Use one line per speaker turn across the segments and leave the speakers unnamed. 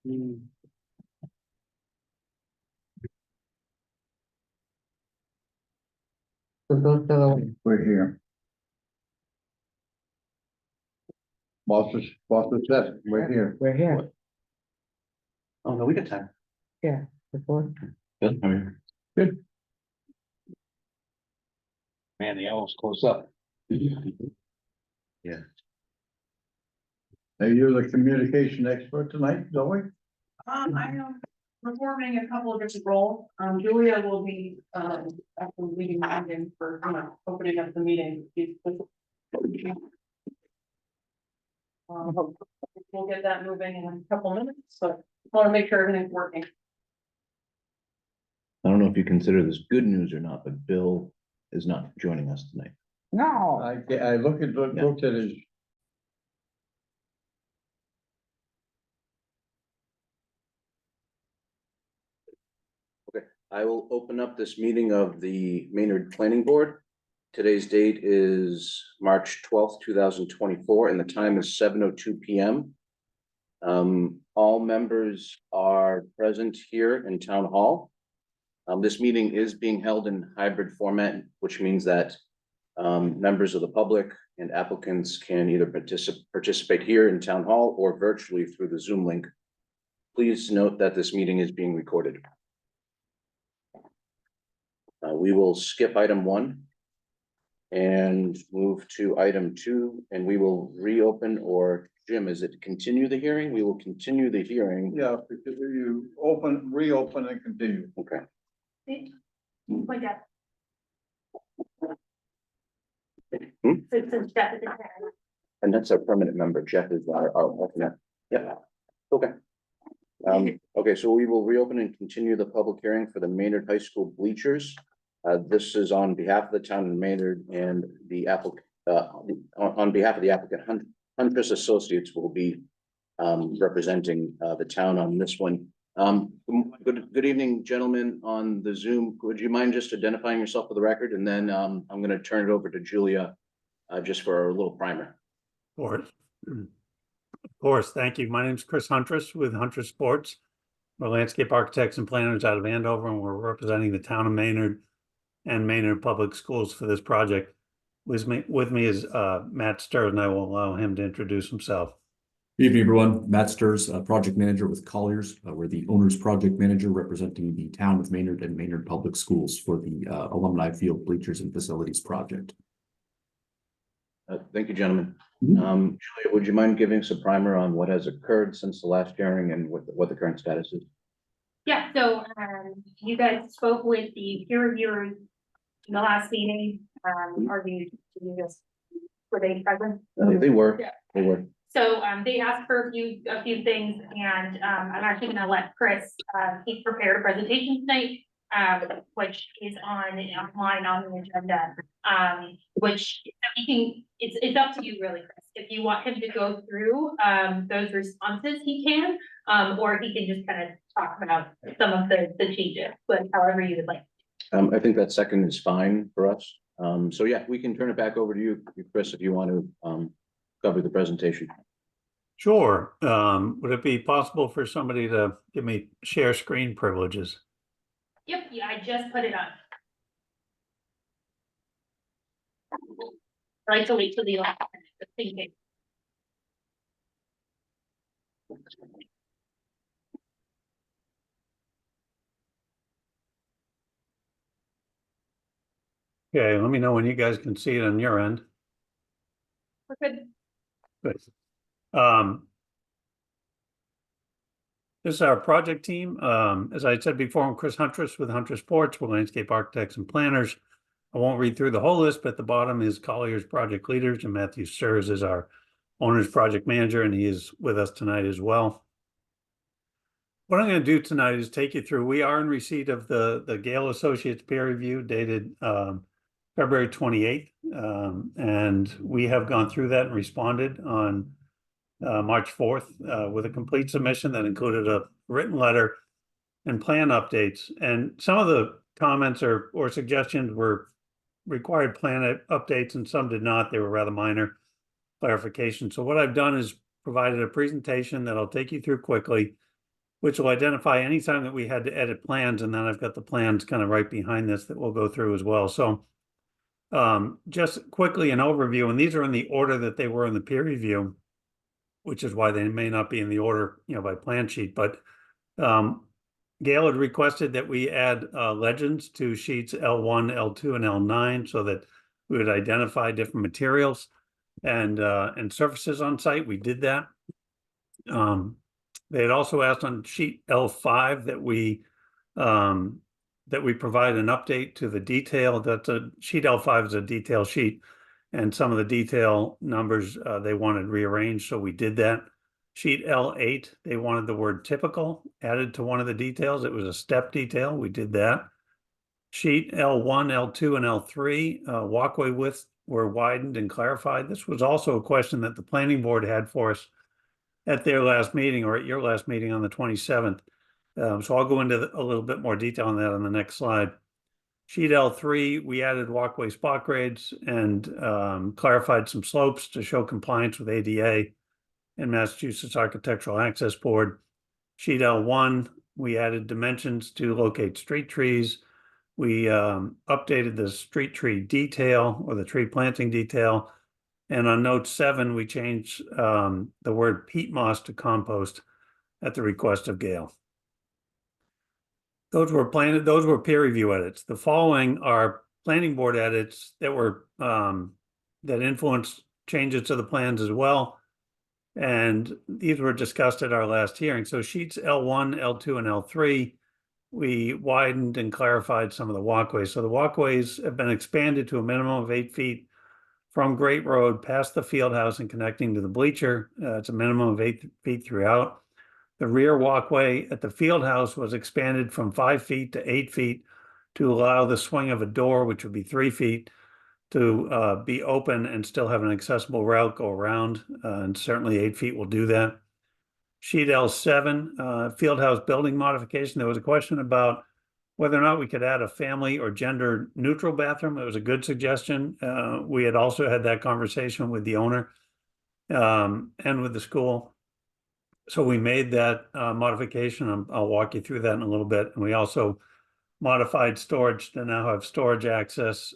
Mm.
We're here. Boss is set, we're here.
We're here,
Oh, no, we got time.
yeah, before.
Good. I mean,
Good.
man, the hour's close up. Yeah.
Are you the communication expert tonight, Zoe?
I am performing a couple of different roles. Julia will be, after leading the meeting for, opening up the meeting. We'll get that moving in a couple minutes, but I want to make sure everything's working.
I don't know if you consider this good news or not, but Bill is not joining us tonight.
No,
I looked at his.
I will open up this meeting of the Maynard Planning Board. Today's date is March 12th, 2024, and the time is 7:02 p.m. All members are present here in Town Hall. This meeting is being held in hybrid format, which means that members of the public and applicants can either participate here in Town Hall or virtually through the Zoom link. Please note that this meeting is being recorded. We will skip item 1 and move to item 2, and we will reopen, or Jim, is it continue the hearing? We will continue the hearing.
Yeah, because you reopen and continue.
Okay.
Like that.
Hmm?
Since Jeff is in there.
And that's our permanent member. Jeff is our alternate. Yeah. Okay. Okay, so we will reopen and continue the public hearing for the Maynard High School bleachers. This is on behalf of the town of Maynard, and the applicant, on behalf of the applicant, Huntress Associates will be representing the town on this one. Good evening, gentlemen on the Zoom. Would you mind just identifying yourself for the record? And then I'm going to turn it over to Julia just for a little primer.
Of course, thank you. My name is Chris Huntress with Huntress Sports. We're landscape architects and planners out of Andover, and we're representing the town of Maynard and Maynard Public Schools for this project. With me is Matt Sturz, and I will allow him to introduce himself.
Good evening, everyone. Matt Sturz, project manager with Colliers. We're the owner's project manager representing the town of Maynard and Maynard Public Schools for the alumni field bleachers and facilities project.
Thank you, gentlemen. Julia, would you mind giving us a primer on what has occurred since the last hearing and what the current status is?
Yeah, so you guys spoke with the peer reviewers in the last meeting. Are you just, were they present?
They were.
Yeah.
They were.
So they asked for a few things, and I'm actually gonna let Chris, he's prepared a presentation tonight, which is online on the agenda. Which he can, it's up to you really, Chris. If you want him to go through those responses, he can, or he can just kind of talk about some of the changes, but however you would like.
I think that second is fine for us. So yeah, we can turn it back over to you, Chris, if you want to cover the presentation.
Sure. Would it be possible for somebody to give me share screen privileges?
Yep, yeah, I just put it on. I like to wait till the last minute, just in case.
Okay, let me know when you guys can see it on your end.
We're good.
Good. This is our project team. As I said before, I'm Chris Huntress with Huntress Sports. We're landscape architects and planners. I won't read through the whole list, but at the bottom is Collier's project leaders, and Matthew Sturz is our owner's project manager, and he is with us tonight as well. What I'm going to do tonight is take you through. We are in receipt of the Gale Associates peer review dated February 28th, and we have gone through that and responded on March 4th with a complete submission that included a written letter and plan updates. And some of the comments or suggestions were required plan updates, and some did not. They were rather minor clarification. So what I've done is provided a presentation that I'll take you through quickly, which will identify any time that we had to edit plans, and then I've got the plans kind of right behind this that we'll go through as well. So just quickly an overview, and these are in the order that they were in the peer review, which is why they may not be in the order, by plan sheet, but Gail had requested that we add legends to sheets L1, L2, and L9 so that we would identify different materials and surfaces on site. We did that. They had also asked on sheet L5 that we provide an update to the detail. Sheet L5 is a detail sheet, and some of the detail numbers they wanted rearranged, so we did that. Sheet L8, they wanted the word typical added to one of the details. It was a step detail. We did that. Sheet L1, L2, and L3, walkway widths were widened and clarified. This was also a question that the planning board had for us at their last meeting, or at your last meeting on the 27th. So I'll go into a little bit more detail on that on the next slide. Sheet L3, we added walkway spot grades and clarified some slopes to show compliance with ADA and Massachusetts Architectural Access Board. Sheet L1, we added dimensions to locate street trees. We updated the street tree detail, or the tree planting detail. And on note 7, we changed the word peat moss to compost at the request of Gail. Those were peer review edits. The following are planning board edits that were that influenced changes to the plans as well. And these were discussed at our last hearing. So sheets L1, L2, and L3, we widened and clarified some of the walkways. So the walkways have been expanded to a minimum of 8 feet from Great Road past the field house and connecting to the bleacher. It's a minimum of 8 feet throughout. The rear walkway at the field house was expanded from 5 feet to 8 feet to allow the swing of a door, which would be 3 feet, to be open and still have an accessible route go around. And certainly 8 feet will do that. Sheet L7, field house building modification. There was a question about whether or not we could add a family or gender neutral bathroom. It was a good suggestion. We had also had that conversation with the owner and with the school. So we made that modification. I'll walk you through that in a little bit. And we also modified storage to now have storage access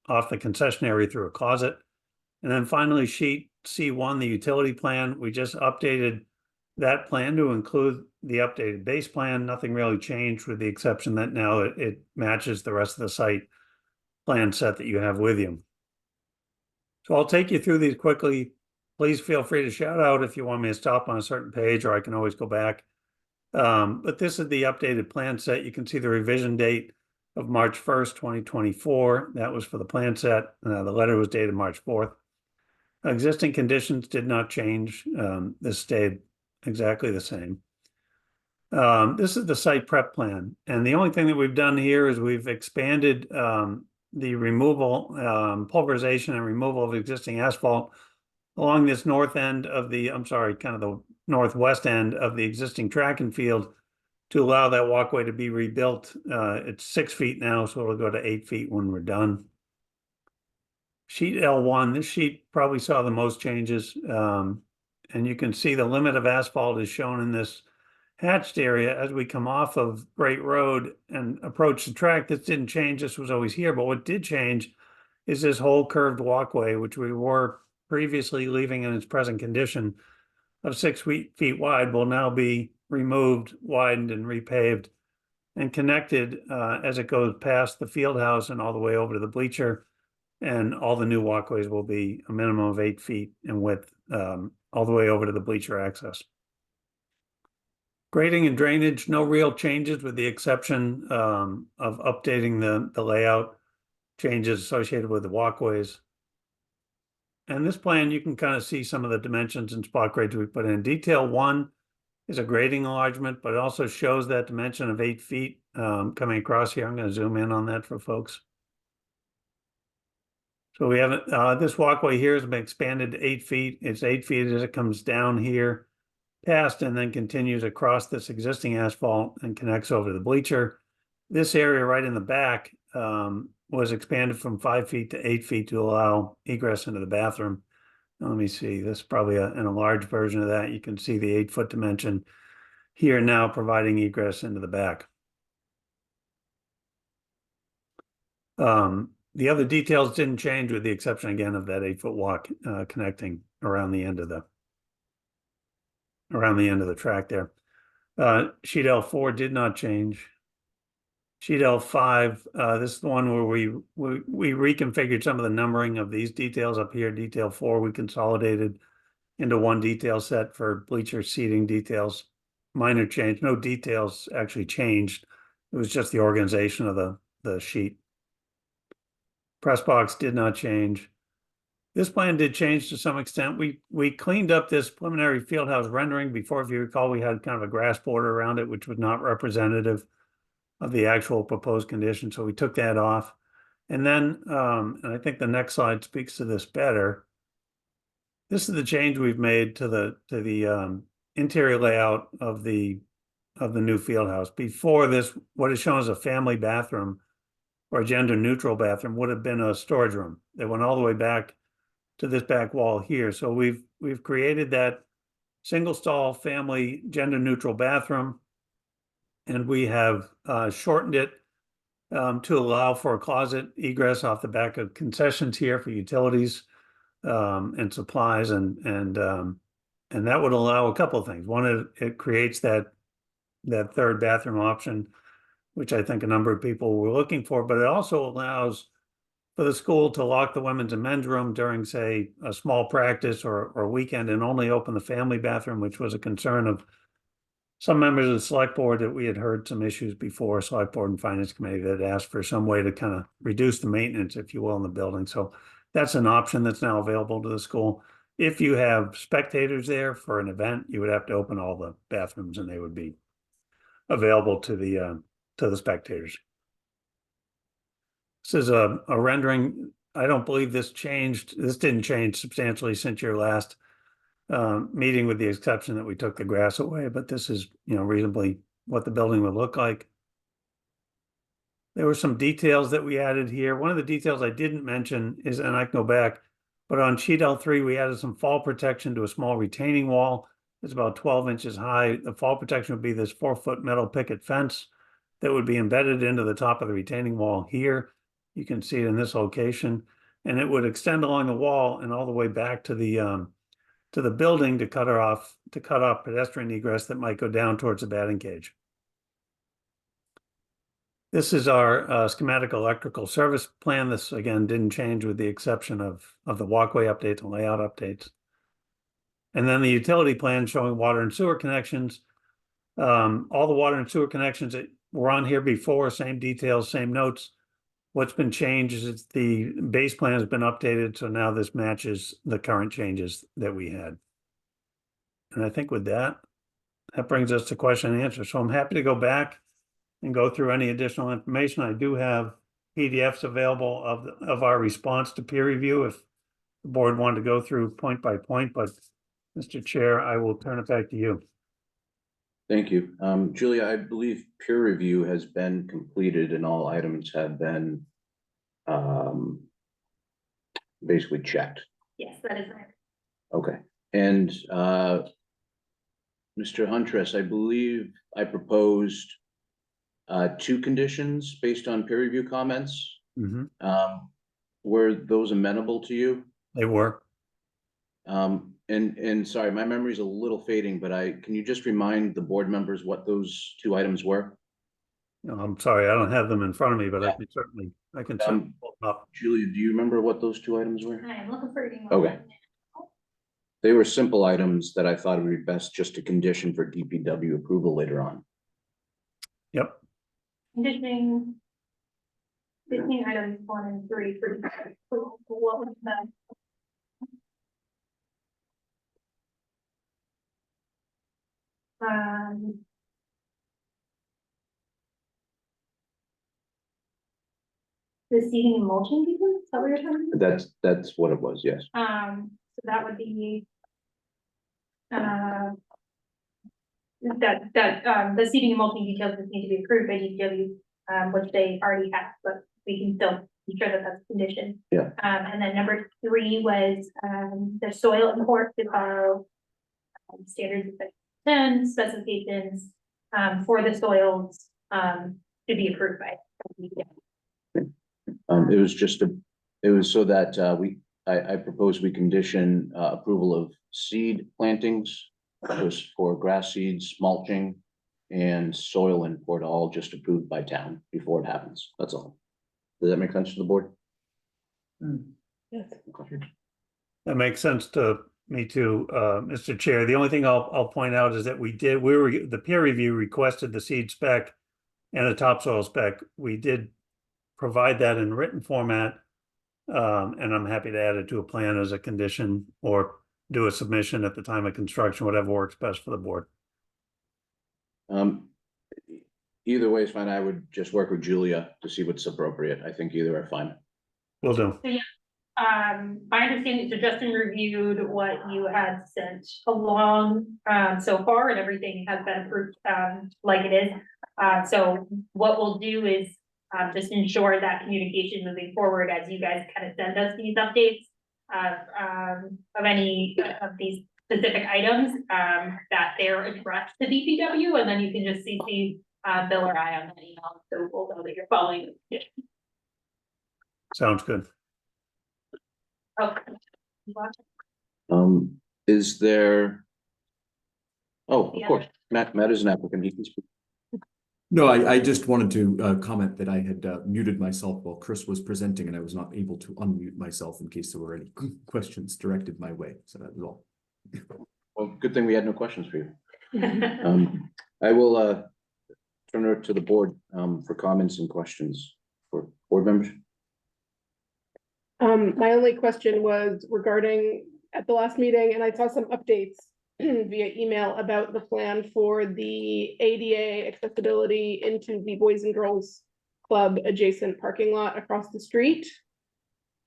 off the concession area through a closet. And then finally, sheet C1, the utility plan, we just updated that plan to include the updated base plan. Nothing really changed, with the exception that now it matches the rest of the site plan set that you have with you. So I'll take you through these quickly. Please feel free to shout out if you want me to stop on a certain page, or I can always go back. But this is the updated plan set. You can see the revision date of March 1st, 2024. That was for the plan set. The letter was dated March 4th. Existing conditions did not change. This stayed exactly the same. This is the site prep plan. And the only thing that we've done here is we've expanded the removal, pulverization and removal of existing asphalt along this north end of the, kind of the northwest end of the existing track and field to allow that walkway to be rebuilt. It's 6 feet now, so it'll go to 8 feet when we're done. Sheet L1, this sheet probably saw the most changes. And you can see the limit of asphalt is shown in this hatched area as we come off of Great Road and approach the track. This didn't change. This was always here. But what did change is this whole curved walkway, which we were previously leaving in its present condition of 6 feet wide, will now be removed, widened, and repaved and connected as it goes past the field house and all the way over to the bleacher. And all the new walkways will be a minimum of 8 feet in width, all the way over to the bleacher access. Grading and drainage, no real changes with the exception of updating the layout changes associated with the walkways. And this plan, you can kind of see some of the dimensions and spot grades we put in. Detail 1 is a grading enlargement, but it also shows that dimension of 8 feet coming across here. I'm going to zoom in on that for folks. So we have this walkway here has been expanded to 8 feet. It's 8 feet as it comes down here past and then continues across this existing asphalt and connects over to the bleacher. This area right in the back was expanded from 5 feet to 8 feet to allow egress into the bathroom. Now, let me see, this is probably an enlarged version of that. You can see the 8 foot dimension. here now, providing egress into the back. The other details didn't change with the exception again of that 8-foot walk connecting around the end of the track there. Sheet L4 did not change. Sheet L5, this is the one where we reconfigured some of the numbering of these details up here. Detail 4 we consolidated into one detail set for bleacher seating details. Minor change, no details actually changed. It was just the organization of the sheet. Press box did not change. This plan did change to some extent. We cleaned up this preliminary field house rendering before. If you recall, we had kind of a grass border around it, which was not representative of the actual proposed condition. So we took that off. And then, and I think the next slide speaks to this better. This is the change we've made to the interior layout of the new field house. Before this, what is shown as a family bathroom or a gender neutral bathroom would have been a storage room. They went all the way back to this back wall here. So we've created that single stall family gender neutral bathroom, and we have shortened it to allow for a closet egress off the back of concessions here for utilities and supplies, and that would allow a couple of things. One, it creates that third bathroom option, which I think a number of people were looking for, but it also allows for the school to lock the women's and men's room during, say, a small practice or weekend, and only open the family bathroom, which was a concern of some members of the select board that we had heard some issues before, select board and finance committee, that asked for some way to kind of reduce the maintenance, if you will, in the building. So that's an option that's now available to the school. If you have spectators there for an event, you would have to open all the bathrooms and they would be available to the spectators. This is a rendering. I don't believe this changed. This didn't change substantially since your last meeting, with the exception that we took the grass away, but this is, reasonably what the building would look like. There were some details that we added here. One of the details I didn't mention is, and I can go back, but on sheet L3, we added some fall protection to a small retaining wall. It's about 12 inches high. The fall protection would be this 4-foot metal picket fence that would be embedded into the top of the retaining wall here. You can see it in this location, and it would extend along the wall and all the way back to the building to cut off pedestrian egress that might go down towards the batting cage. This is our schematic electrical service plan. This, again, didn't change with the exception of the walkway updates and layout updates. And then the utility plan showing water and sewer connections. All the water and sewer connections that were on here before, same details, same notes. What's been changed is the base plan has been updated, so now this matches the current changes that we had. And I think with that brings us to question and answer. So I'm happy to go back and go through any additional information. I do have PDFs available of our response to peer review if the board wanted to go through point by point, but Mr. Chair, I will turn it back to you.
Thank you. Julia, I believe peer review has been completed and all items have been basically checked.
Yes, that is right.
Okay. And Mr. Huntress, I believe I proposed 2 conditions based on peer review comments. Were those amenable to you?
They were.
And sorry, my memory is a little fading, but can you just remind the board members what those 2 items were?
No, I'm sorry, I don't have them in front of me, but I can certainly pull them up.
Julia, do you remember what those 2 items were?
I am looking for it.
Okay. They were simple items that I thought it would be best just to condition for DPW approval later on.
Yep.
Conditioning 15 items 1 and 3 for what was that? The seating and mulching details, is that what you're talking about?
That's what it was, yes.
So that would be. The seating and mulching details just need to be approved by DPW, which they already have, but we can still be sure that that's a condition.
Yeah.
And then number 3 was, the soil import to follow standards of 10 specifications for the soils to be approved by.
It was it was so that, I propose we condition, approval of seed plantings. That was for grass seeds, mulching, and soil import, all just approved by town before it happens. That's all. Does that make sense to the board?
Yes.
That makes sense to me too, Mr. Chair. The only thing I'll point out is that the peer review requested the seed spec and the topsoil spec. We did provide that in written format. And I'm happy to add it to a plan as a condition or do a submission at the time of construction, whatever works best for the board.
Either way is fine. I would just work with Julia to see what's appropriate. I think either are fine.
Will do.
My understanding, so Justin reviewed what you had sent along so far, and everything has been approved like it is. So what we'll do is just ensure that communication moving forward as you guys kind of send us these updates of any of these specific items, that they're addressed to DPW, and then you can just CC Bill or I on that email, so we'll know that you're following the condition.
Sounds good.
Okay.
Is there? Oh, of
Yeah.
course, Matt is an applicant. He can speak.
No, I just wanted to comment that I had muted myself while Chris was presenting and I was not able to unmute myself in case there were any questions directed my way. So that was all.
Well, good thing we had no questions for you. I will turn it to the board for comments and questions for board members.
My only question was regarding at the last meeting, and I saw some updates via email about the plan for the ADA accessibility into the Boys and Girls Club adjacent parking lot across the street.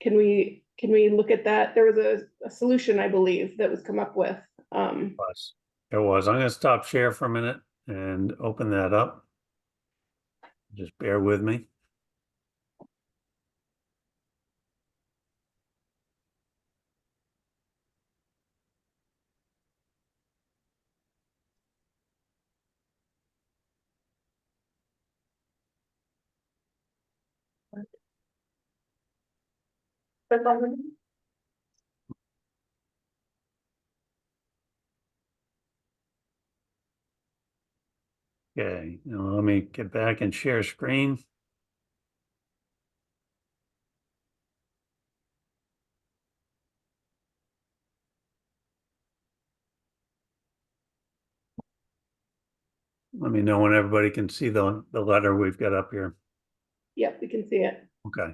Can we look at that? There was a solution, I believe, that was come up with.
It was. I'm going to stop share for a minute and open that up. Just bear with me. Okay, now let me get back and share screen. Let me know when everybody can see the letter we've got up here.
Yep, we can see it.
Okay.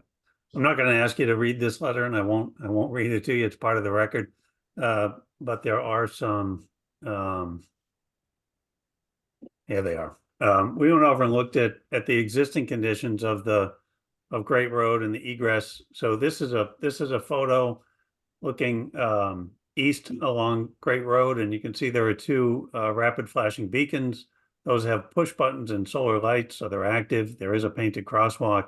I'm not going to ask you to read this letter, and I won't read it to you. It's part of the record. But there are some, here they are. We went over and looked at the existing conditions of Great Road and the egress. So this is a photo looking east along Great Road, and you can see there are two rapid flashing beacons. Those have push buttons and solar lights, so they're active. There is a painted crosswalk.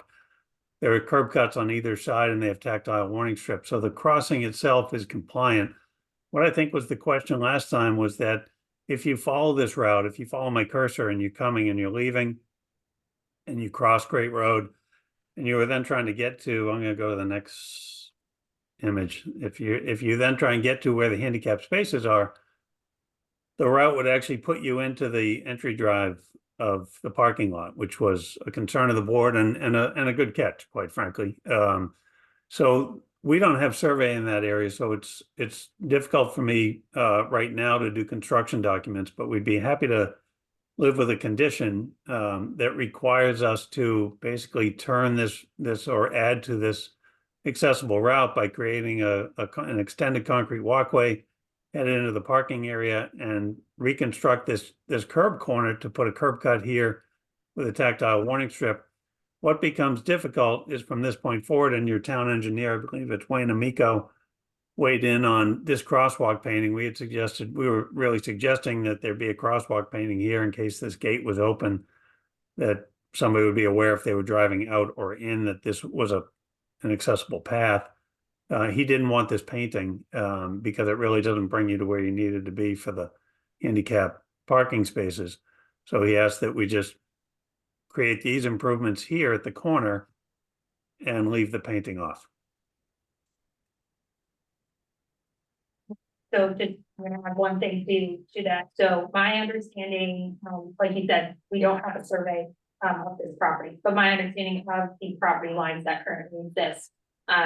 There are curb cuts on either side, and they have tactile warning strips. So the crossing itself is compliant. What I think was the question last time was that if you follow this route, if you follow my cursor and you're coming and you're leaving and you cross Great Road and you were then trying to get to, I'm going to go to the next image. If you then try and get to where the handicap spaces are, the route would actually put you into the entry drive of the parking lot, which was a concern of the board and a good catch, quite frankly. So we don't have survey in that area, so it's difficult for me right now to do construction documents, but we'd be happy to live with a condition that requires us to basically turn this or add to this accessible route by creating an extended concrete walkway, head into the parking area, and reconstruct this curb corner to put a curb cut here with a tactile warning strip. What becomes difficult is from this point forward, and your town engineer, I believe it's Wayne Amico, weighed in on this crosswalk painting. We were really suggesting that there be a crosswalk painting here in case this gate was open, that somebody would be aware if they were driving out or in that this was an accessible path. He didn't want this painting because it really doesn't bring you to where you needed to be for the handicap parking spaces. So he asked that we just create these improvements here at the corner and leave the painting off.
So just, I'm gonna have one thing to that. So my understanding, like you said, we don't have a survey of this property, but my understanding of the property lines that currently exist,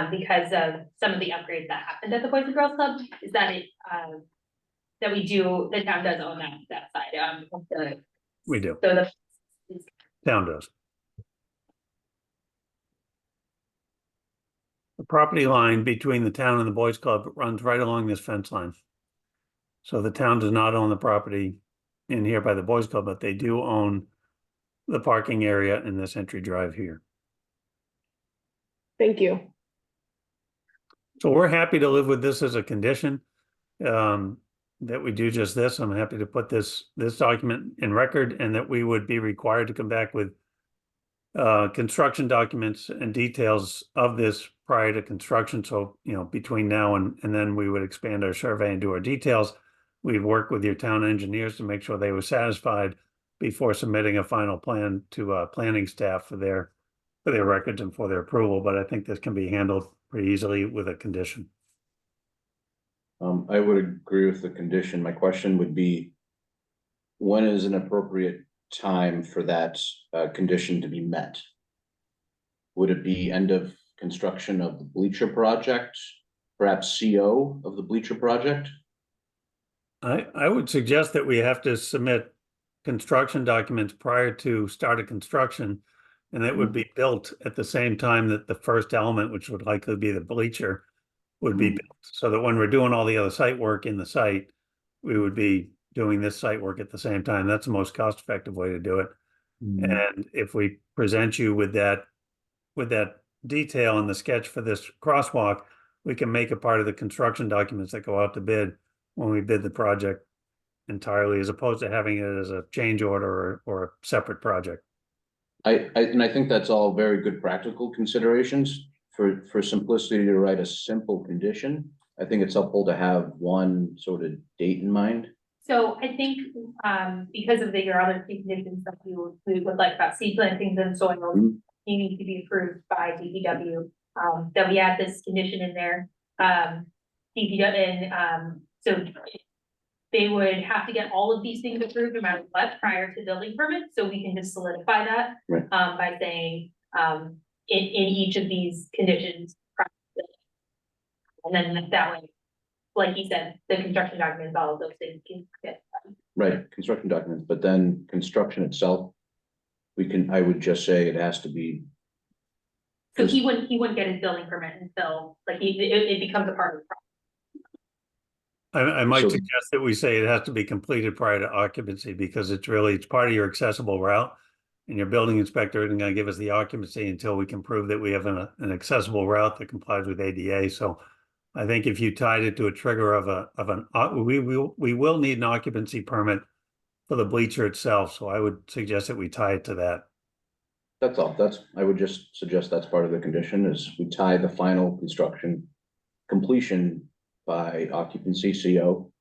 because of some of the upgrades that happened at the Boys and Girls Club, is that that the town does own that side, of the,
We do,
so the.
town does. The property line between the town and the Boys Club runs right along this fence line. So the town does not own the property in here by the Boys Club, but they do own the parking area in this entry drive here.
Thank you.
So we're happy to live with this as a condition, that we do just this. I'm happy to put this document in record, and that we would be required to come back with construction documents and details of this prior to construction. So, you know, between now and then we would expand our survey and do our details. We'd work with your town engineers to make sure they were satisfied before submitting a final plan to planning staff for their records and for their approval. But I think this can be handled pretty easily with a condition.
I would agree with the condition. My question would be, when is an appropriate time for that condition to be met? Would it be end of construction of the bleacher project, perhaps CO of the bleacher project?
I would suggest that we have to submit construction documents prior to start of construction, and that would be built at the same time that the first element, which would likely be the bleacher, would be built. So that when we're doing all the other site work in the site, we would be doing this site work at the same time. That's the most cost-effective way to do it. And if we present you with that detail in the sketch for this crosswalk, we can make it part of the construction documents that go out to bid when we bid the project entirely, as opposed to having it as a change order or a separate project.
I think that's all very good practical considerations. For simplicity to write a simple condition, I think it's helpful to have one sort of date in mind.
So I think, because of your other key conditions that we would like about seed plantings and soil, needing to be approved by DPW, that we add this condition in there. DPW, and, so they would have to get all of these things approved no matter what prior to building permits, so we can just solidify that.
Right.
By saying, in each of these conditions. And then that way, like you said, the construction documents, all of those things can get done.
Right, construction documents, but then construction itself, I would just say it has to be.
So he wouldn't get his building permit until, like, it becomes a part of the project.
I might
So-
suggest that we say it has to be completed prior to occupancy, because it's part of your accessible route. And your building inspector isn't gonna give us the occupancy until we can prove that we have an accessible route that complies with ADA. So I think if you tied it to a trigger we will need an occupancy permit for the bleacher itself. So I would suggest that we tie it to that.
That's all, I would just suggest that's part of the condition, is we tie the final construction completion by occupancy CO.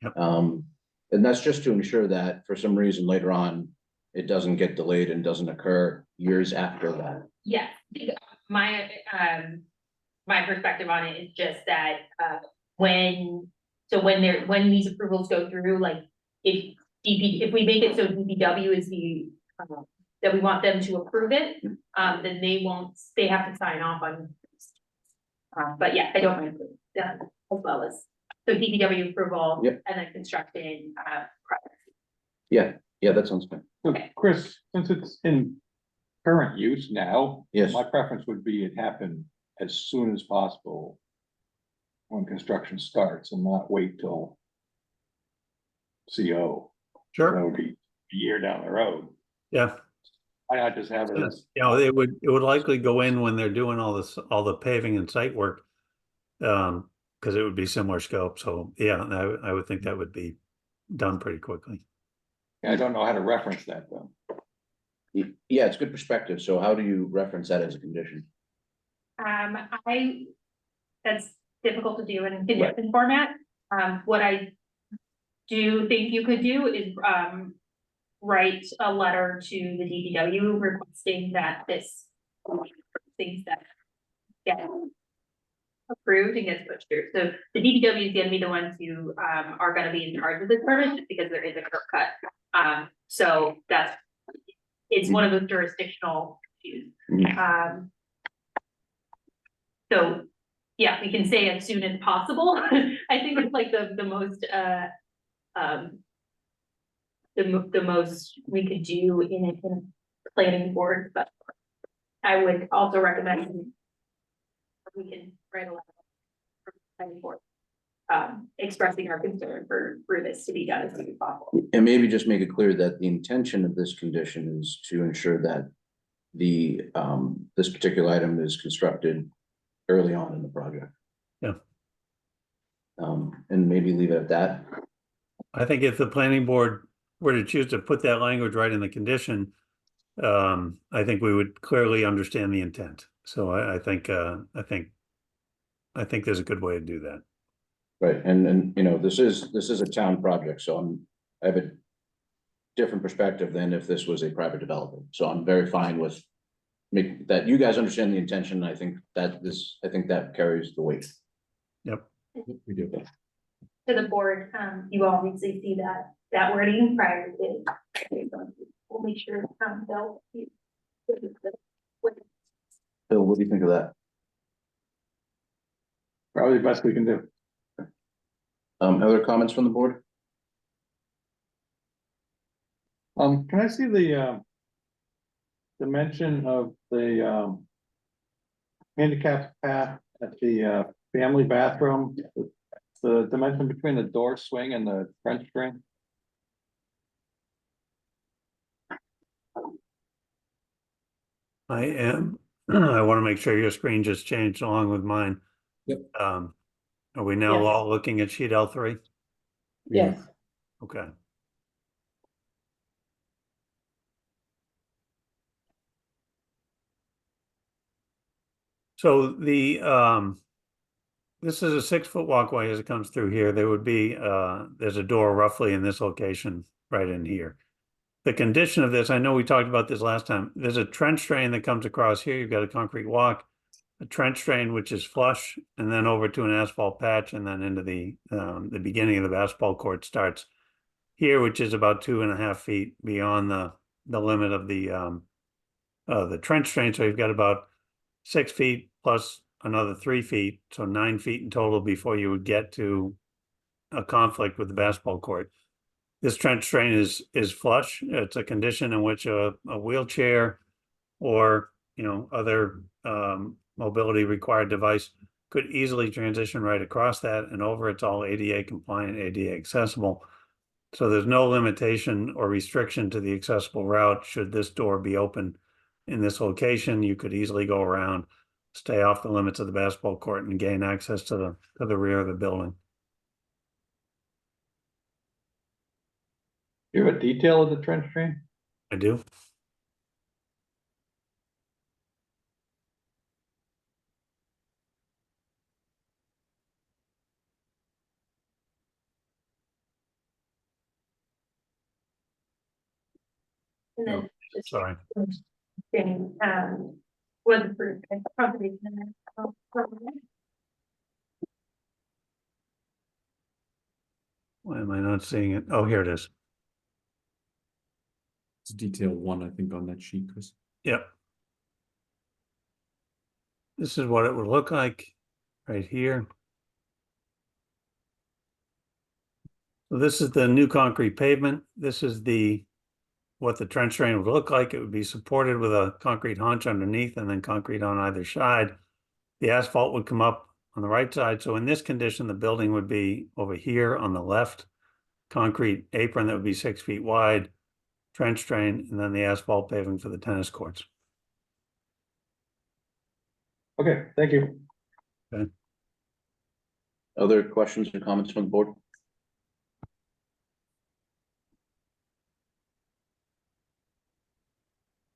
Yep.
And that's just to ensure that for some reason later on, it doesn't get delayed and doesn't occur years after that.
Yeah, my perspective on it is just that, when these approvals go through, like, if we make it so DPW is that we want them to approve it, then they have to sign off on. But yeah, I don't mind that as well as, so DPW approval.
Yep.
And then construction,
Yeah, that sounds good.
So, Chris, since it's in current use now,
Yes,
my preference would be it happen as soon as possible when construction starts and not wait till CO. That would be a year down the road.
Yeah.
Why not just have it as,
You know, it would likely go in when they're doing all the paving and site work. Because it would be similar scope. So yeah, I would think that would be done pretty quickly.
I don't know how to reference that though.
yeah, it's good perspective. So how do you reference that as a condition?
that's difficult to do in condition format. do think you could do is, write a letter to the DPW requesting that this things that get approved and gets pushed through. So the DPW is gonna be the ones who, are gonna be in charge of this permit, just because there is a curb cut. So that's, it's one of those jurisdictional issues. So, yeah, we can say as soon as possible. I think it's like the most, the most we could do in a planning board, but I would also recommend we can write a letter from the planning board, expressing our concern for this to be done as soon as possible.
And maybe just make it clear that the intention of this condition is to ensure that the, this particular item is constructed early on in the project.
Yeah.
And maybe leave it at that.
I think if the planning board were to choose to put that language right in the condition, I think we would clearly understand the intent. So I think there's a good way to do that.
Right, and you know, this is a town project, so I have a different perspective than if this was a private development, so I'm very fine with make that you guys understand the intention. I think that carries the weight.
Yep.
We do.
To the board, you obviously see that wording prior to. We'll make sure, they'll.
Bill, what do you think of that?
Probably the best we can do.
Other comments from the board?
Can I see the dimension of the handicap path at the family bathroom? The dimension between the door swing and the French drain?
I want to make sure your screen just changed along with mine.
Yep.
Are we now
Yes.
all looking at sheet L3?
Yes,
Okay. So this is a 6-foot walkway as it comes through here. There would be, there's a door roughly in this location right in here. The condition of this, I know we talked about this last time. There's a trench drain that comes across here. You've got a concrete walk, a trench drain, which is flush, and then over to an asphalt patch, and then into the beginning of the basketball court starts here, which is about 2.5 feet beyond the limit of the trench drain. So you've got about 6 feet plus another 3 feet, so 9 feet in total before you would get to a conflict with the basketball court. This trench drain is flush. It's a condition in which a wheelchair or, you know, other mobility required device could easily transition right across that and over. It's all ADA compliant, ADA accessible. So there's no limitation or restriction to the accessible route. Should this door be open in this location, you could easily go around, stay off the limits of the basketball court and gain access to the rear of the building.
You have a detail of the trench drain?
I do.
And then just
Sorry.
thing, was approved by conservation and then,
Why am I not seeing it? Oh, here it is.
It's detail 1, I think, on that sheet, Chris.
Yep. This is what it would look like right here. So this is the new concrete pavement. This is what the trench drain would look like. It would be supported with a concrete haunch underneath and then concrete on either side. The asphalt would come up on the right side. So in this condition, the building would be over here on the left, concrete apron that would be 6 feet wide, trench drain, and then the asphalt paving for the tennis courts.
Okay, thank you.
Other questions or comments from the board?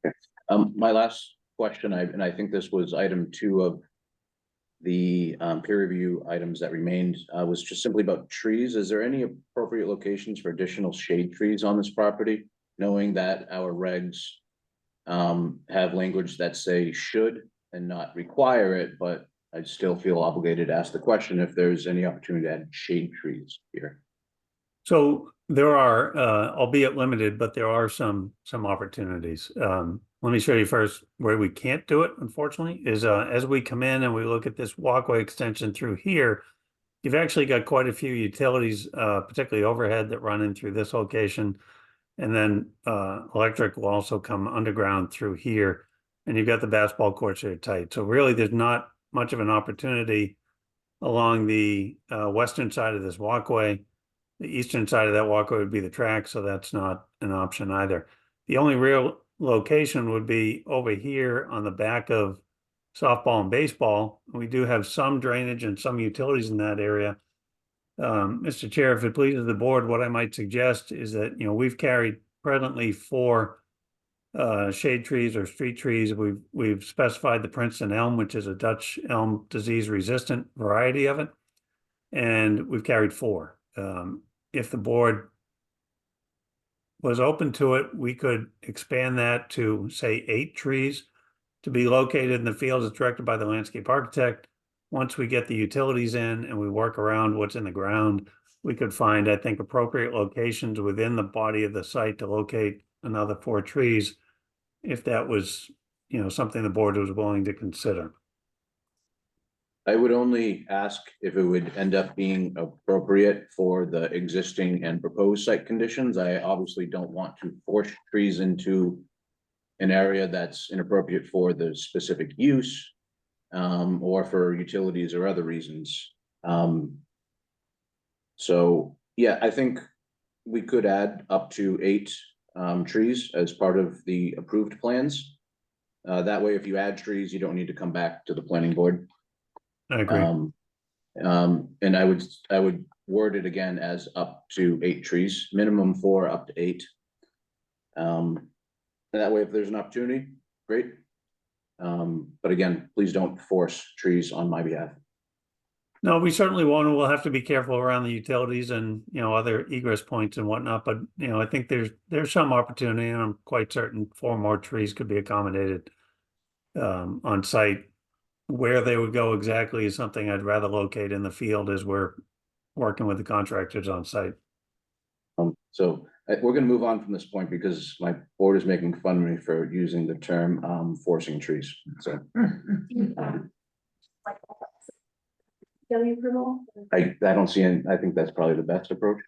Okay. My last question, and I think this was item 2 of the peer review items that remained was just simply about trees. Is there any appropriate locations for additional shade trees on this property? Knowing that our regs have language that say should and not require it, but I still feel obligated to ask the question if there's any opportunity to add shade trees here.
So there are, albeit limited, but there are some opportunities. Let me show you first where we can't do it, unfortunately, is as we come in and we look at this walkway extension through here, you've actually got quite a few utilities, particularly overhead, that run in through this location. And then electric will also come underground through here. And you've got the basketball courts that are tight. So really, there's not much of an opportunity along the western side of this walkway. The eastern side of that walkway would be the track, so that's not an option either. The only real location would be over here on the back of softball and baseball. We do have some drainage and some utilities in that area. Mr. Chair, if it pleases the board, what I might suggest is that, we've carried presently 4 shade trees or street trees. We've specified the Princeton elm, which is a Dutch elm disease resistant variety of it. And we've carried 4. If the board was open to it, we could expand that to, say, 8 trees to be located in the field as directed by the landscape architect. Once we get the utilities in and we work around what's in the ground, we could find, I think, appropriate locations within the body of the site to locate another 4 trees, if that was, something the board was willing to consider.
I would only ask if it would end up being appropriate for the existing and proposed site conditions. I obviously don't want to force trees into an area that's inappropriate for the specific use, or for utilities or other reasons. So, yeah, I think we could add up to 8 trees as part of the approved plans. That way, if you add trees, you don't need to come back to the planning board.
I agree.
And I would word it again as up to 8 trees, minimum 4, up to 8. And that way, if there's an opportunity, great. But again, please don't force trees on my behalf.
No, we certainly won't. We'll have to be careful around the utilities and, other egress points and whatnot. But, I think there's some opportunity, and I'm quite certain 4 more trees could be accommodated on site. Where they would go exactly is something I'd rather locate in the field as we're working with the contractors on site.
So we're gonna move on from this point because my board is making fun of me for using the term forcing trees, so. I don't see any, I think that's probably the best approach.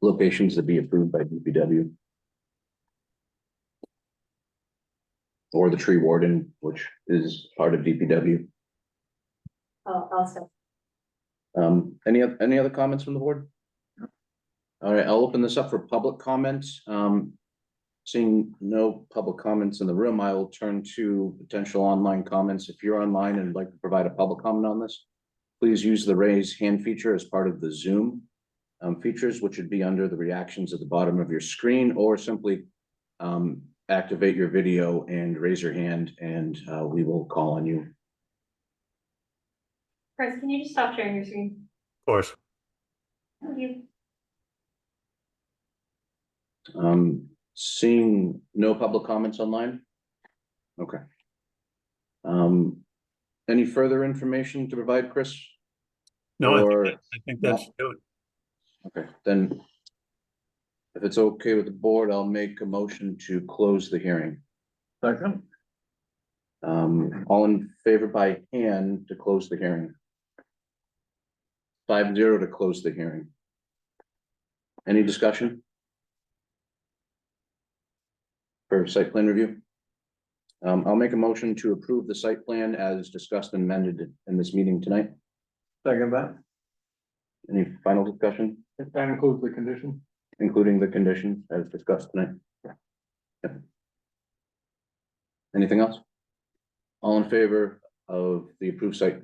Locations to be approved by DPW. Or the tree warden, which is part of DPW.
Also.
Any other comments from the board? All right, I'll open this up for public comments. Seeing no public comments in the room, I will turn to potential online comments. If you're online and would like to provide a public comment on this, please use the raise hand feature as part of the Zoom features, which would be under the reactions at the bottom of your screen, or simply activate your video and raise your hand, and we will call on you.
Chris, can you just stop sharing your screen?
Of course.
Thank you.
Seeing no public comments online? Okay. Any further information to provide, Chris?
No,
Or-
I think that should do it.
Okay, then if it's okay with the board, I'll make a motion to close the hearing.
Second,
All in favor by hand to close the hearing? 5-0 to close the hearing. Any discussion? For site plan review? I'll make a motion to approve the site plan as discussed and amended in this meeting tonight.
second that.
Any final discussion,
If that includes the condition.
including the conditions as discussed tonight? Yep. Anything else? All in favor of the approved site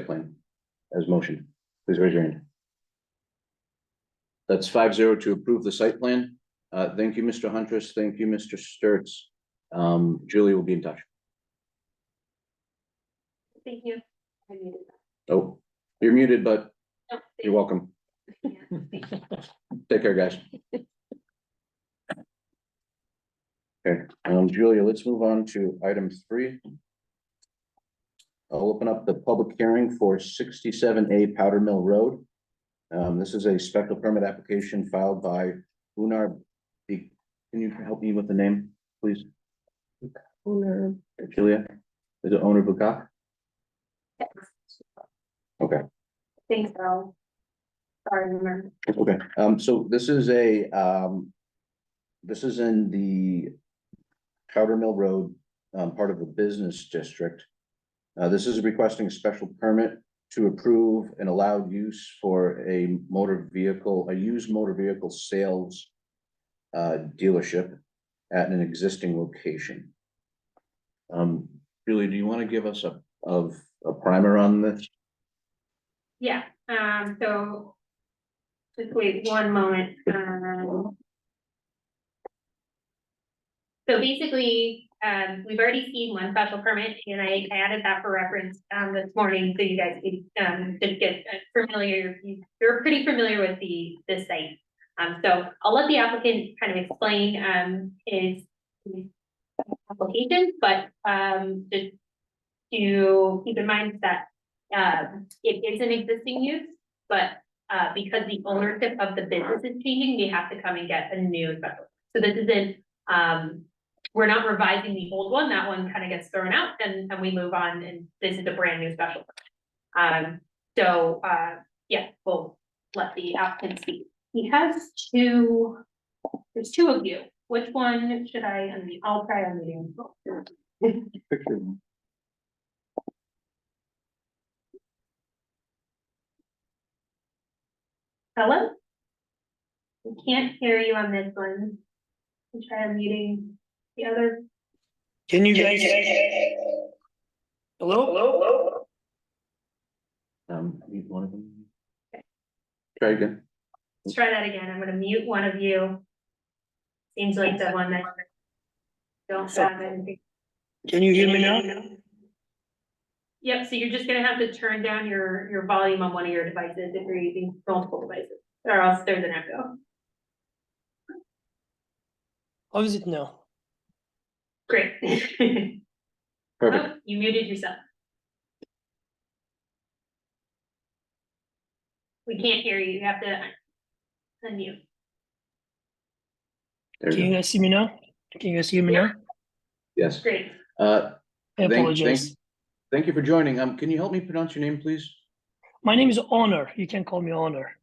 plan as motion, please raise your hand. That's 5-0 to approve the site plan. Thank you, Mr. Huntress. Thank you, Mr. Sturts. Julie will be in touch.
Thank you. I muted
Oh, you're muted, but
that. Oh,
you're welcome. Take care, guys. Okay, Julia, let's move on to item 3. I'll open up the public hearing for 67A Powder Mill Road. This is a special permit application filed by Unar. Can you help me with the name, please?
Owner.
Julia, is it owner Bukak? Okay,
Thanks, Earl. Sorry, remember.
okay, so this is this is in the Powder Mill Road, part of the business district. This is requesting a special permit to approve an allowed use for a used motor vehicle sales dealership at an existing location. Julie, do you want to give us a primer on this?
Yeah, so. Just wait one moment, so basically, we've already seen one special permit, and I added that for reference, this morning, so you guys can, just get familiar, you're pretty familiar with this site. So I'll let the applicant kind of explain, his application, but, just to keep in mind that, it is an existing use, but, because the ownership of the business is changing, they have to come and get a new special. So this isn't, we're not revising the old one, that one kind of gets thrown out and we move on, and this is a brand new special. Yeah, we'll let the applicant speak. He has there's 2 of you. Which one should I unmute? I'll try unmuting.
Picture.
Hello? We can't hear you on this one. I'll try unmuting the other.
Can you guys? Hello?
Need one of them. Try again.
Let's try that again. I'm gonna mute one of you. Seems like the one that don't have anything.
Can you hear me now?
Yep, so you're just gonna have to turn down your volume on one of your devices if you're using multiple devices, or else there's an echo.
How is it now?
Great.
Perfect.
Oh, you muted yourself. We can't hear you. You have to unmute.
There
Can
you
you
go.
guys see me now? Can you guys hear me now?
Yes.
Great.
I apologize.
Thank you for joining. Can you help me pronounce your name, please?
My name is Honor. You can call me Honor.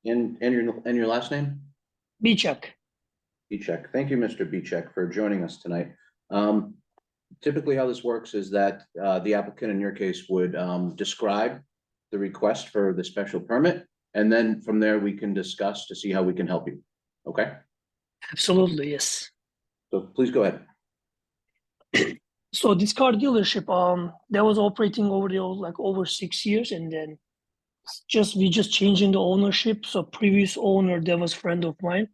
And your last name?
Bichak.
Bichek. Thank you, Mr. Bichek, for joining us tonight. Typically, how this works is that the applicant in your case would describe the request for the special permit, and then from there we can discuss to see how we can help you. Okay?
Absolutely, yes.
So please go ahead.
So this car dealership, that was operating over 6 years, and then we just changing the ownership. So previous owner, that was friend of mine.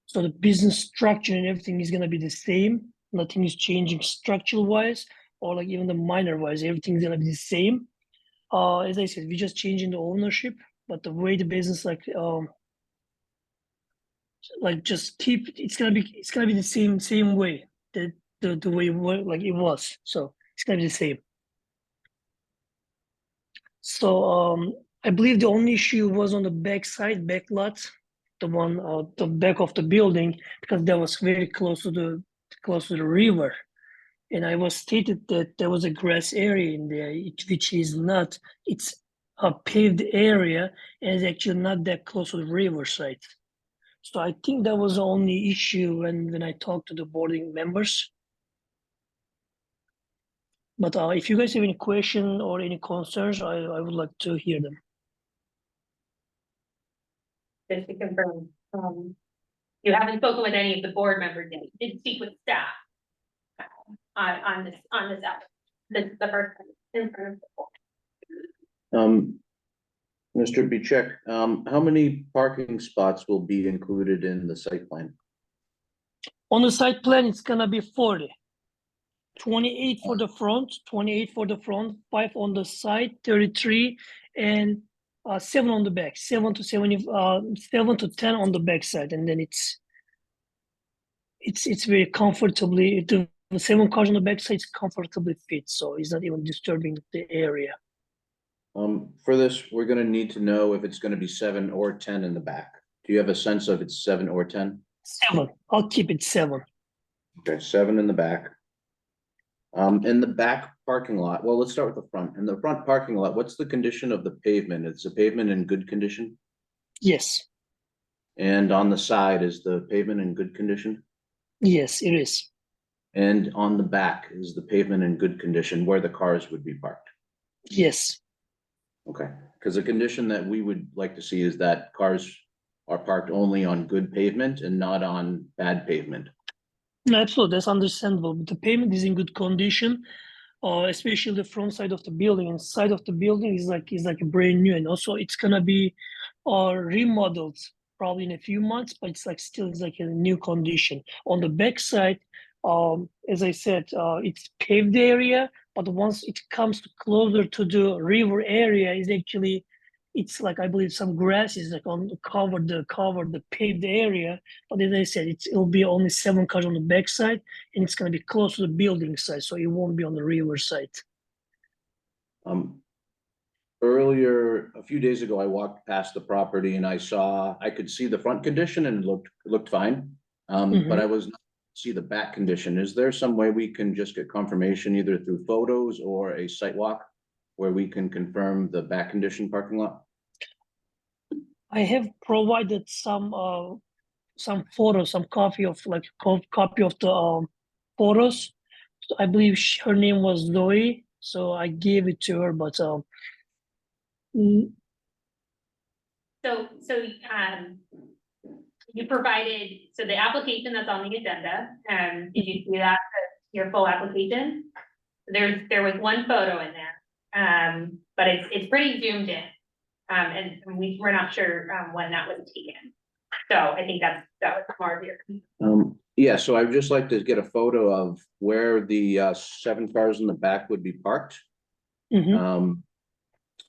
So the business structure and everything is gonna be the same. Nothing is changing structural wise, or like even the minor wise, everything's gonna be the same. As I said, we just changing the ownership, but the way the business just keep it's gonna be the same way that the way it was. So it's gonna be the same. So I believe the only issue was on the back lot, the one the back of the building, because that was very close to the river. And I was stated that there was a grass area in there, which is not. It's a paved area and it's actually not that close to the riverside. So I think that was the only issue when I talked to the boarding members. But if you guys have any question or any concerns, I would like to hear them.
Just to confirm, you haven't spoken with any of the board members yet. You did speak with staff on this app. This is the first time in front of the board.
Mr. Bichek, how many parking spots will be included in the site plan?
On the site plan, it's gonna be 40. 28 for the front, 28 for the front, 5 on the side, 33, and 7 on the back, 7 to 10 on the back side, and then it's very comfortably. The 7 cars on the back side is comfortably fit, so it's not even disturbing the area.
For this, we're gonna need to know if it's gonna be 7 or 10 in the back. Do you have a sense of it's 7 or 10?
7. I'll keep it 7.
Okay, 7 in the back. In the back parking lot, well, let's start with the front. In the front parking lot, what's the condition of the pavement? Is the pavement in good condition?
Yes,
And on the side, is the pavement in good condition?
yes, it is.
And on the back, is the pavement in good condition where the cars would be parked?
Yes,
Okay, because the condition that we would like to see is that cars are parked only on good pavement and not on bad pavement.
no, absolutely, that's understandable. But the pavement is in good condition, especially the front side of the building. And side of the building is like brand new, and also it's gonna be remodeled probably in a few months, but it's like still it's like a new condition. On the back side, as I said, it's paved area, but once it comes closer to the river area, is actually it's like I believe some grass is like on cover the paved area. But as I said, it'll be only 7 cars on the back side, and it's gonna be close to the building side, so it won't be on the river side.
Earlier, a few days ago, I walked past the property and I could see the front condition and it looked fine. But I was not see the back condition. Is there some way we can just get confirmation either through photos or a site walk where we can confirm the back condition parking lot?
I have provided some photos, some copy of copy of the photos. So I believe her name was Zoe, so I gave it to her. But mm,
So, you provided, so the application that's on the agenda, did you see that, your full application? There was one photo in there, but it's pretty zoomed in. And we're not sure, when that was taken. So I think that was more of your.
Yeah, so I'd just like to get a photo of where the 7 cars in the back would be parked.
mhm.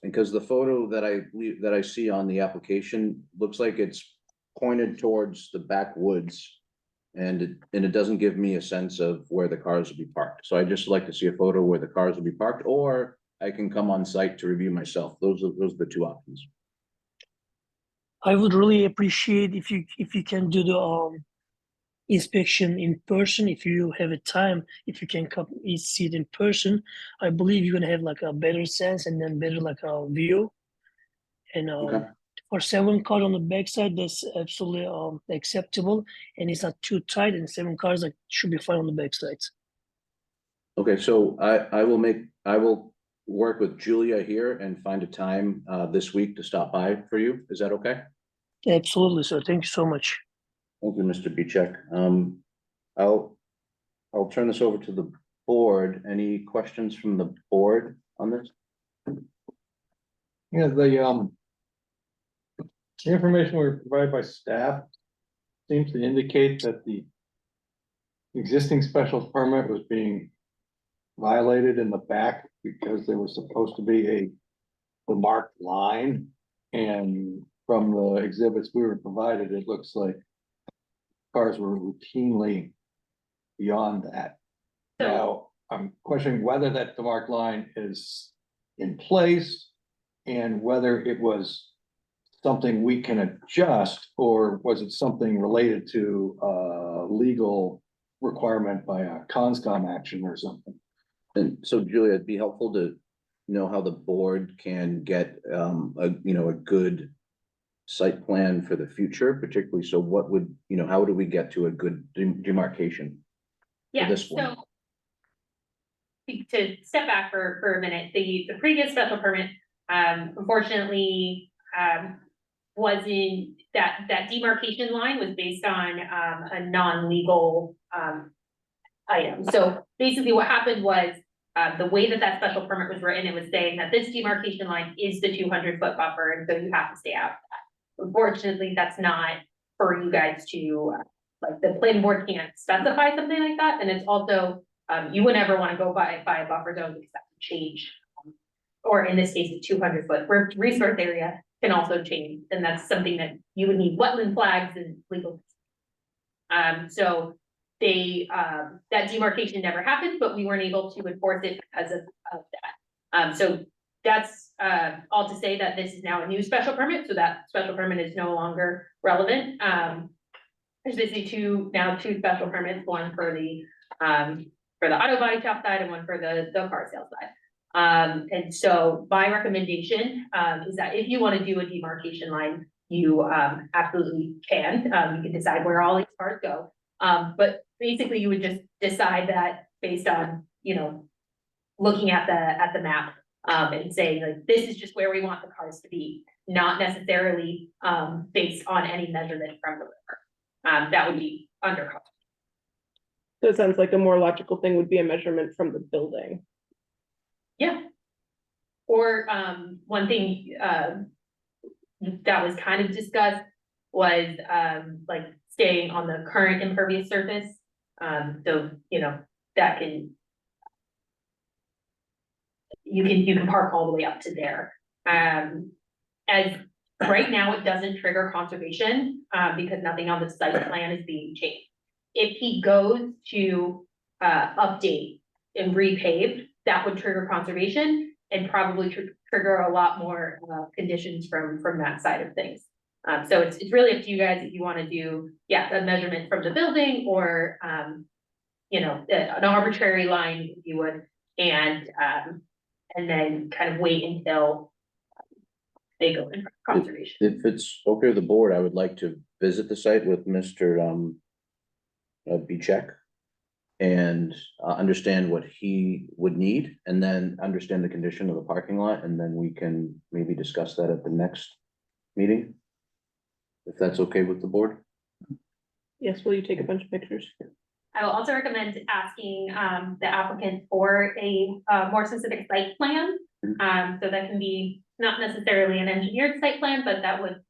Because the photo that I see on the application looks like it's pointed towards the backwoods. And it doesn't give me a sense of where the cars will be parked. So I'd just like to see a photo where the cars will be parked, or I can come on site to review myself. Those are the 2 options.
I would really appreciate if you can do the inspection in person if you have a time. If you can come see it in person, I believe you're gonna have like a better sense and then better like a view. And
Okay.
for 7 cars on the backside, that's absolutely acceptable, and it's not too tight. And 7 cars like should be fine on the backside.
Okay, so I will work with Julia here and find a time this week to stop by for you. Is that okay?
Absolutely, sir. Thank you so much.
Thank you, Mr. Bichek. I'll turn this over to the board. Any questions from the board on this?
Yeah, the information we were provided by staff seems to indicate that the existing special permit was being violated in the back because there was supposed to be a marked line. And from the exhibits we were provided, it looks like cars were routinely beyond that.
So,
Now, I'm questioning whether that marked line is in place and whether it was something we can adjust, or was it something related to legal requirement by a conscom action or something?
And so Julia, it'd be helpful to know how the board can get a good site plan for the future, particularly. So what would, how do we get to a good demarcation?
yeah,
this one.
so. To step back for a minute, the previous special permit, unfortunately, wasn't, that demarcation line was based on, a non-legal, item. So basically what happened was, the way that special permit was written, it was saying that this demarcation line is the 200-foot buffer, and so you have to stay out of that. Unfortunately, that's not for you guys to, like, the planning board can't specify something like that, and it's also You would never wanna go by a buffer zone because that would change. Or in this case, a 200-foot resource area can also change, and that's something that you would need wetland flags and legal. So they, that demarcation never happened, but we weren't able to enforce it because of that. So that's, all to say that this is now a new special permit, so that special permit is no longer relevant. There's basically two special permits, one for the auto body shop side and one for the car sales side. And so my recommendation, is that if you want to do a demarcation line, you, absolutely can. You can decide where all these cars go. But basically you would just decide that based on, you know, looking at the map, and saying like, this is just where we want the cars to be, not necessarily, based on any measurement from the river. That would be undercut.
So it sounds like a more logical thing would be a measurement from the building.
Yeah. Or, one thing, that was kind of discussed was, like staying on the current impervious surface. So, you know, that can. You can park all the way up to there. As right now, it doesn't trigger conservation, because nothing on the site plan is being changed. If he goes to, update and repave, that would trigger conservation and probably trigger a lot more, conditions from that side of things. So it's really up to you guys if you want to do, a measurement from the building or, you know, an arbitrary line, if you would, and then kind of wait until they go in conservation.
If it's okay with the board, I would like to visit the site with Mr. Bichek. And understand what he would need, and then understand the condition of the parking lot, and then we can maybe discuss that at the next meeting. If that's okay with the board?
Yes, will you take a bunch of pictures?
I will also recommend asking the applicant for a more specific site plan. So that can be not necessarily an engineered site plan, but that would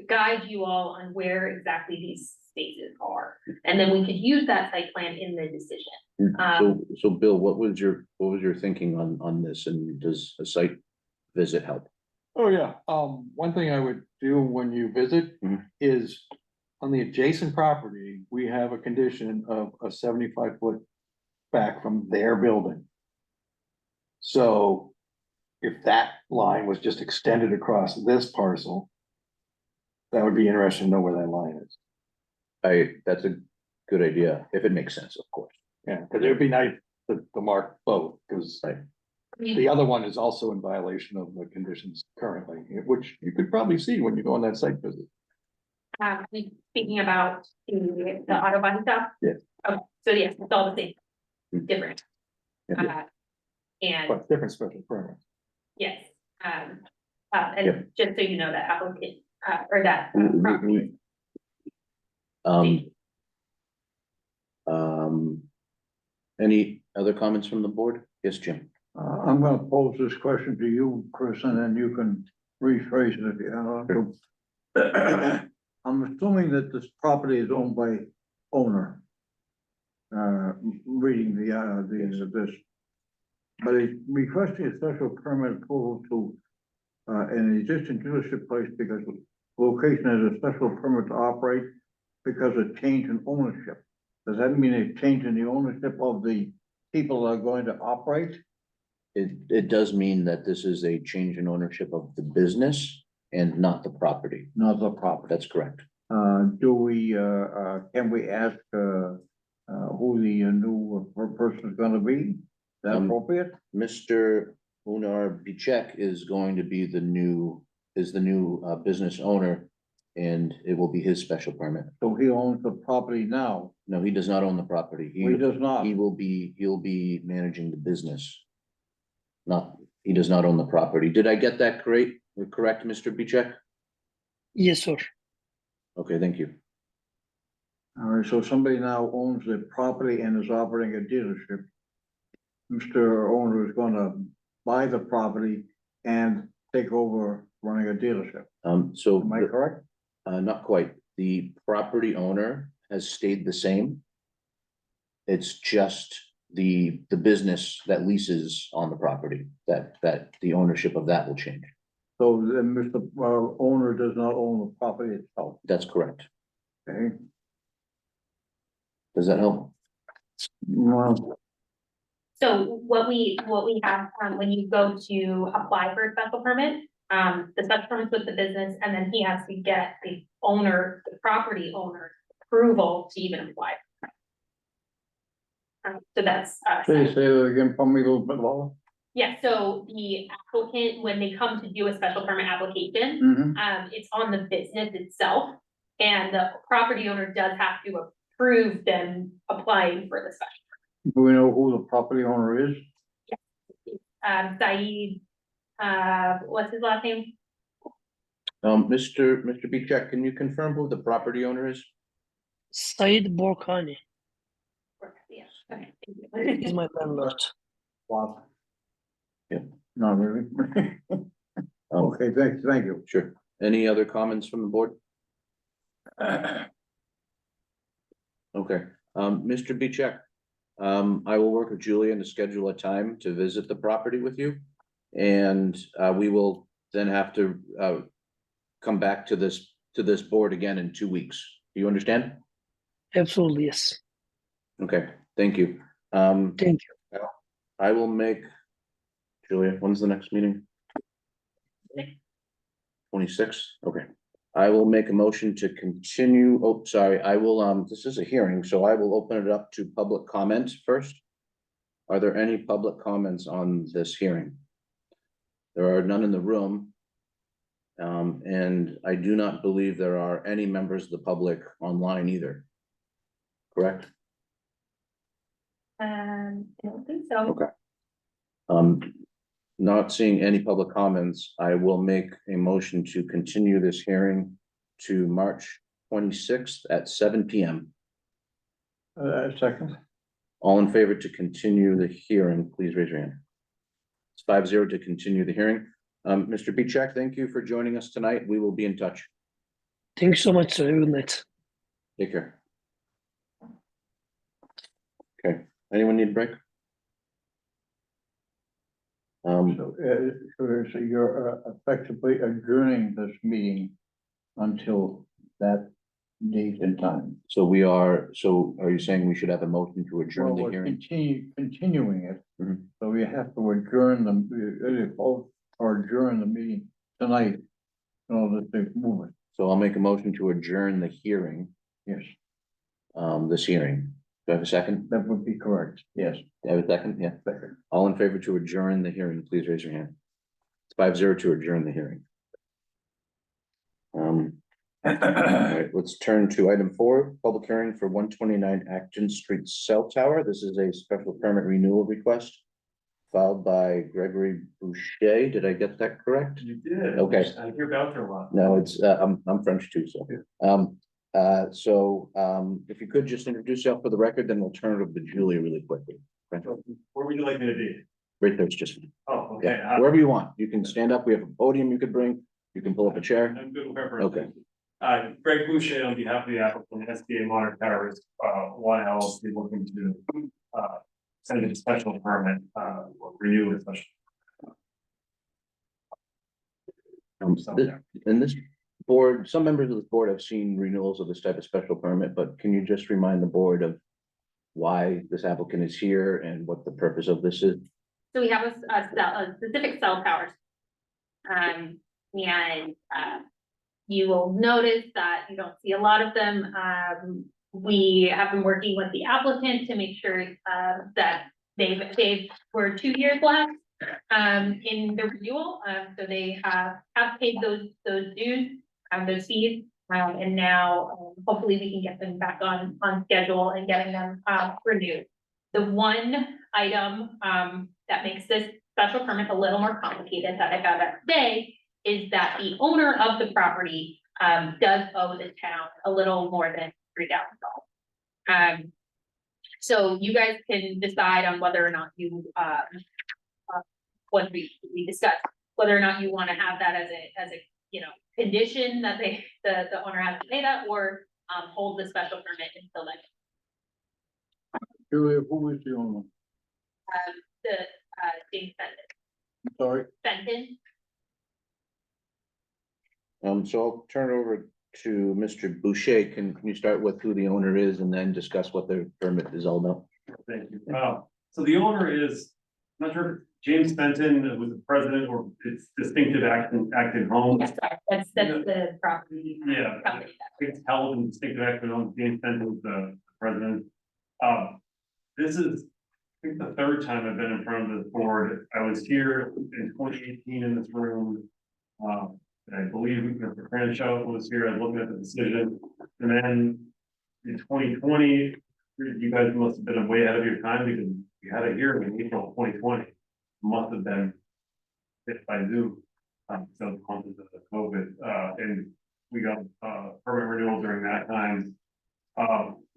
guide you all on where exactly these spaces are. And then we could use that site plan in the decision.
So Bill, what was your thinking on this, and does a site visit help?
Oh, yeah, one thing I would do when you visit
Mhm.
is on the adjacent property, we have a condition of a 75-foot back from their building. So if that line was just extended across this parcel, that would be interesting to know where that line is.
That's a good idea, if it makes sense, of course.
Yeah, because it would be nice to mark both, because the other one is also in violation of the conditions currently, which you could probably see when you go on that site visit.
Speaking about the auto body shop.
Yes.
Okay, so yes, it's all the same, different.
Yeah.
And
But different special permits.
yes,
Yeah.
and just so you know, that applicant, or that
We-
property.
Any other comments from the board? Yes, Jim?
I'm gonna pose this question to you, Chris, and then you can rephrase it if you want to. I'm assuming that this property is owned by owner. Reading this. But he's requesting a special permit approval to an existing dealership place because location has a special permit to operate because of change in ownership. Does that mean a change in the ownership of the people that are going to operate?
It does mean that this is a change in ownership of the business and not the property.
Not the property.
That's correct.
Do we, can we ask, who the new person is gonna be? Is that appropriate?
Mr. Unar Bichek is going to be the new business owner, and it will be his special permit.
So he owns the property now.
No, he does not own the property.
He does not.
He'll be managing the business. He does not own the property. Did I get that correct, Mr. Bichek?
Yes, sir.
Okay, thank you.
All right, so somebody now owns the property and is operating a dealership. Mr. Owner is gonna buy the property and take over running a dealership.
So.
Am I correct?
Not quite. The property owner has stayed the same. It's just the business that leases on the property, that the ownership of that will change.
So then Mr. Owner does not own the property itself,
That's correct.
okay?
Does that help?
Well,
So what we have, when you go to apply for a special permit, the special permit's with the business, and then he has to get the owner, the property owner approval to even apply. So that's,
say that again for me a little bit, Laura.
yeah, so the applicant, when they come to do a special permit application,
Mm-hmm.
it's on the business itself. And the property owner does have to approve them applying for the special.
Do we know who the property owner is?
Saeed, what's his last name?
Mr. Bichak, can you confirm who the property owner is?
Said Borkhani
Yeah, okay. thank
is
you.
my landlord.
Wow.
Yeah.
Not really. Okay, thank you.
Sure. Any other comments from the board? Okay, Mr. Bichak, I will work with Julian to schedule a time to visit the property with you. And, we will then have to, come back to this board again in 2 weeks. Do you understand?
Absolutely, yes.
Okay, thank you.
Thank you.
I will make, Julia, when's the next meeting? 26th, okay. I will make a motion to continue, oh, sorry, I will, this is a hearing, so I will open it up to public comment first. Are there any public comments on this hearing? There are none in the room. And I do not believe there are any members of the public online either. Correct?
I don't think so.
Okay. Not seeing any public comments, I will make a motion to continue this hearing to March 26th at 7 PM.
Second.
All in favor to continue the hearing, please raise your hand. It's 5-0 to continue the hearing. Mr. Bichak, thank you for joining us tonight. We will be in touch.
Thank you so much, sir. Good night.
Take care. Okay, anyone need a break?
So you're effectively adjourning this meeting until that date and time.
So are you saying we should have a motion to adjourn
Well,
the
we're
hearing?
continuing it.
Mhm.
So we have to adjourn or adjourn the meeting tonight. In order to move it,
So I'll make a motion to adjourn the hearing,
yes,
this hearing. Do I have a second?
that would be correct, yes.
Do I have a second? Yeah.
Second.
All in favor to adjourn the hearing, please raise your hand. It's 5-0 to adjourn the hearing. All right, let's turn to item 4, public hearing for 129 Acton Street Cell Tower. This is a special permit renewal request filed by Gregory Boucher. Did I get that correct?
You did.
Okay.
I hear Belcher a lot.
No, it's, I'm French too, so. If you could just introduce yourself for the record, then we'll turn it over to Julia really quickly.
Where would you like me to be?
Right there, it's just,
Oh, okay.
yeah, wherever you want. You can stand up. We have a podium you could bring. You can pull up a chair.
I'm good wherever.
Okay.
Greg Boucher on behalf of the applicant, SBA Modern Towers, one LLC looking to, send a special permit, or renew a special.
In this board, some members of the board have seen renewals of this type of special permit, but can you just remind the board of why this applicant is here and what the purpose of this is?
So we have a specific cell towers. You will notice that you don't see a lot of them. We have been working with the applicant to make sure that we're 2 years left in the renewal. So they have paid those dues, those fees. And now hopefully we can get them back on schedule and getting them renewed. The one item that makes this special permit a little more complicated that I found out today is that the owner of the property does owe the town a little more than $3,000. So you guys can decide on whether or not you what we discussed, whether or not you want to have that as a condition that the owner has to pay that, or hold the special permit until then.
Julia, who is the owner?
James
Sorry,
Benton.
So I'll turn it over to Mr. Boucher. Can you start with who the owner is and then discuss what the permit is all about?
Thank you. So the owner is, I'm not sure, if James Benton was the president or it's Distinctive Acton Homes.
Yes, sorry, that's the property.
Yeah.
Company.
It's held in Distinctive Acton Homes. James Benton is the president. This is, I think, the third time I've been in front of this board. I was here in 2018 in this room. I believe Mr. Crenshaw was here. I was looking at the decision. And then in 2020, you guys must have been way ahead of your time because we had a hearing in April 2020. Must have been hit by Zoom. So because of the COVID, and we got permit renewal during that time.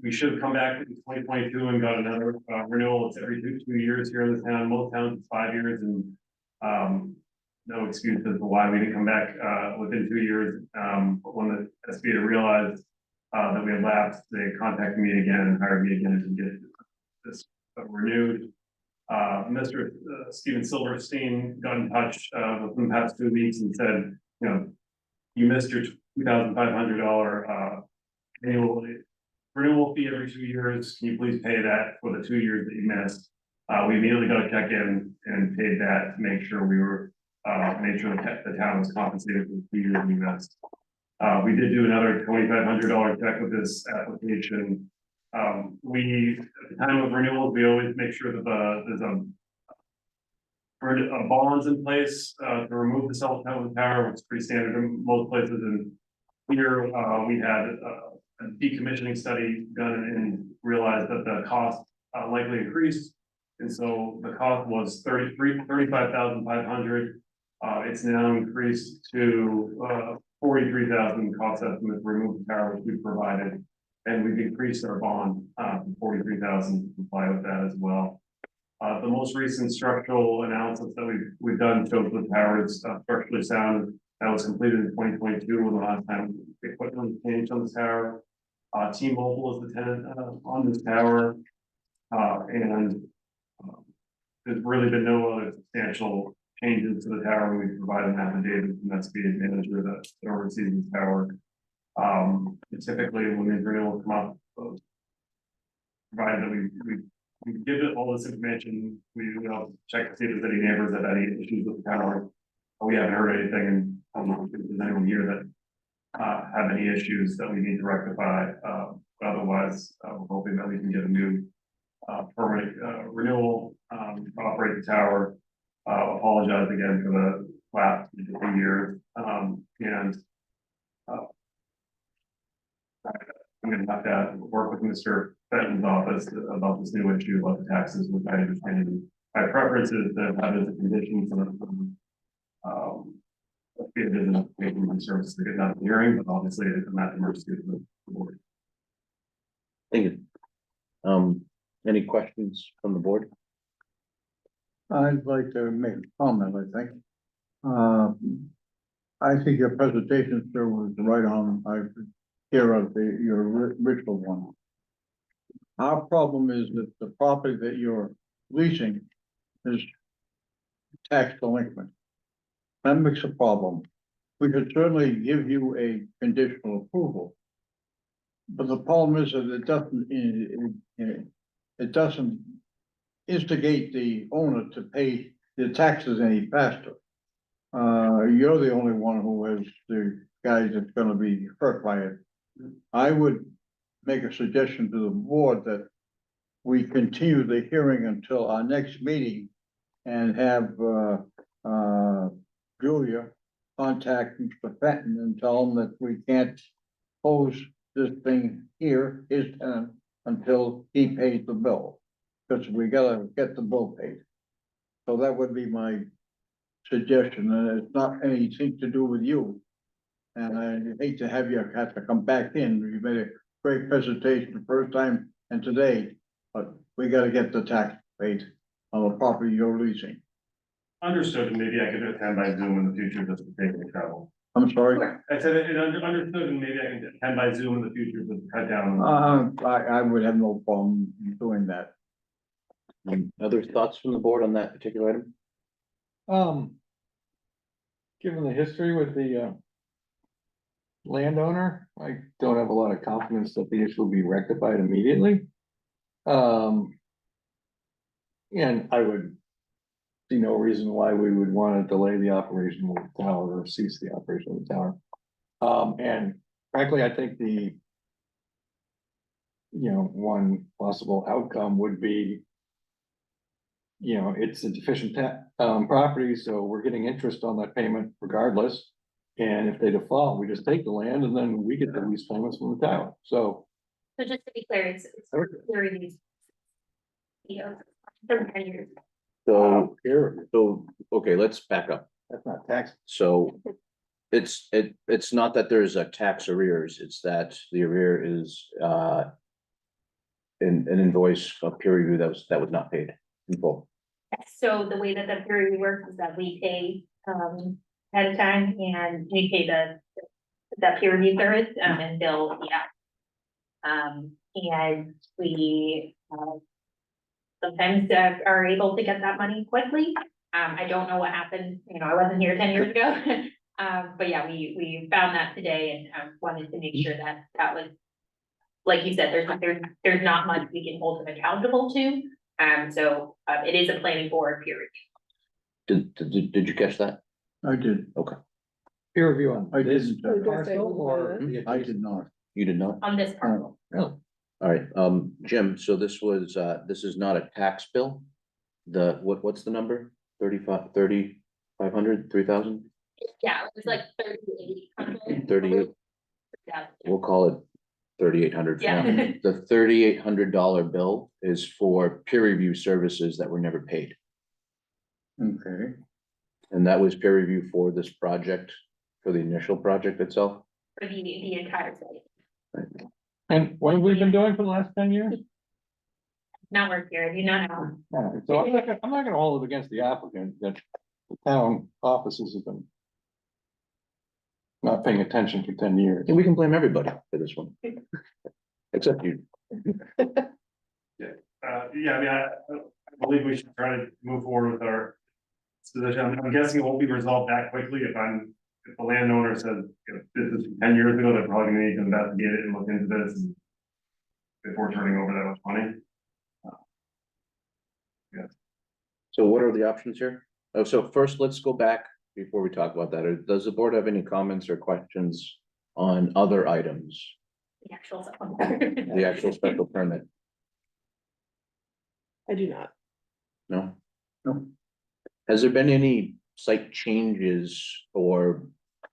We should have come back in 2022 and got another renewal. It's every two years here in the town. Most towns it's 5 years, and no excuse as to why we didn't come back within 2 years. But when the SBA realized that we had lapsed, they contacted me again and hired me again to get this renewed. Mr. Steven Silverstein got in touch within the past 2 weeks and said, you know, you missed your $2,500 annual renewal fee every 2 years. Can you please pay that for the 2 years that you missed? We immediately got a check in and paid that to make sure we were made sure the town was compensated for the 2 years we missed. We did do another $2,500 check with this application. We, at the time of renewals, we always make sure that there's a bonds in place to remove the cell tower, which is pretty standard in most places. And here we had a decommissioning study done and realized that the cost likely increased. And so the cost was $35,500. It's now increased to $43,000 cost estimate to remove the tower, which we provided. And we've increased our bond from $43,000 to comply with that as well. The most recent structural analysis that we've done shows the tower is structurally sound. That was completed in 2022 when the last time the equipment was changed on the tower. T-Mobile is the tenant on this tower. And there's really been no other substantial changes to the tower. We provided an affidavit from SBA manager that oversees the tower. Typically when these renewals come up, provided that we give it all this information, we will check to see if there's any neighbors that have any issues with the tower. We haven't heard anything, and I don't know if there's anyone here that have any issues that we need to rectify. Otherwise, we're hoping that we can get a new permanent renewal to operate the tower. Apologize again for the last 2 years, and I'm going to have to work with Mr. Benton's office about this new issue about the taxes, which I understand my preference is to have it as a condition so that it isn't making my services to get out of the hearing, but obviously it's not the mercy of the board.
Thank you. Any questions from the board?
I'd like to make a comment, I think. I think your presentation, sir, was right on. I hear of your original one. Our problem is that the property that you're leasing is tax delinquent. That makes a problem. We could certainly give you a conditional approval. But the problem is that it doesn't instigate the owner to pay the taxes any faster. You're the only one who has the guy that's gonna be hurt by it. I would make a suggestion to the board that we continue the hearing until our next meeting and have Julia contact Mr. Fenton and tell him that we can't pose this thing here, his tenant, until he pays the bill. Because we gotta get the bill paid. So that would be my suggestion, and it's not anything to do with you. And I hate to have you have to come back in. You made a great presentation the first time and today, but we gotta get the tax paid on the property you're leasing.
Understood, and maybe I could attend by Zoom in the future just to take the travel.
I'm sorry.
I said it understood, and maybe I can attend by Zoom in the future to cut down.
I would have no problem doing that.
Other thoughts from the board on that particular item?
Given the history with the landowner, I don't have a lot of confidence that the issue will be rectified immediately. And I would see no reason why we would want to delay the operation of the tower or cease the operation of the tower. And frankly, I think one possible outcome would be, it's a deficient property, so we're getting interest on that payment regardless. And if they default, we just take the land and then we get the lease payments from the tower. So
So just to be clear, it's very these. For 10 years.
So,
here,
okay, let's back up.
that's not tax.
So it's not that there's a tax arrears, it's that the arrear is an invoice, a peer review that was not paid in full.
So the way that the peer review works is that we pay ahead of time and we pay the peer review service and bill the app. And we sometimes are able to get that money quickly. I don't know what happened, I wasn't here 10 years ago. But yeah, we found that today and wanted to make sure that that was, like you said, there's not much we can hold them accountable to. So it is a planning board peer review.
Did you catch that?
I did,
Peer review on
I
this
didn't.
I was gonna say,
parcel or?
was
the
I did not.
You did not?
On this part.
Really?
All right, Jim, so this is not a tax bill? What's the number? 3,500, 3,000?
Yeah, it was like 3,800.
38,
Yeah.
we'll call it 3,800.
Yeah.
The $3,800 bill is for peer review services that were never paid.
Okay,
And that was peer review for this project, for the initial project itself?
For the entire site.
And what have we been doing for the last 10 years?
Not work here, I do not know.
So I'm not gonna hold it against the applicant that the town offices have been not paying attention for 10 years.
And we can blame everybody for this one. Except you.
Yeah, I mean, I believe we should try to move forward with our position. I'm guessing it won't be resolved that quickly if the landowner says, this is 10 years ago, they're probably gonna need to investigate it and look into this before turning over that much money.
So what are the options here? Oh, so first, let's go back before we talk about that. Does the board have any comments or questions on other items?
The actual stuff.
The actual special permit?
I do not.
No?
No.
Has there been any site changes or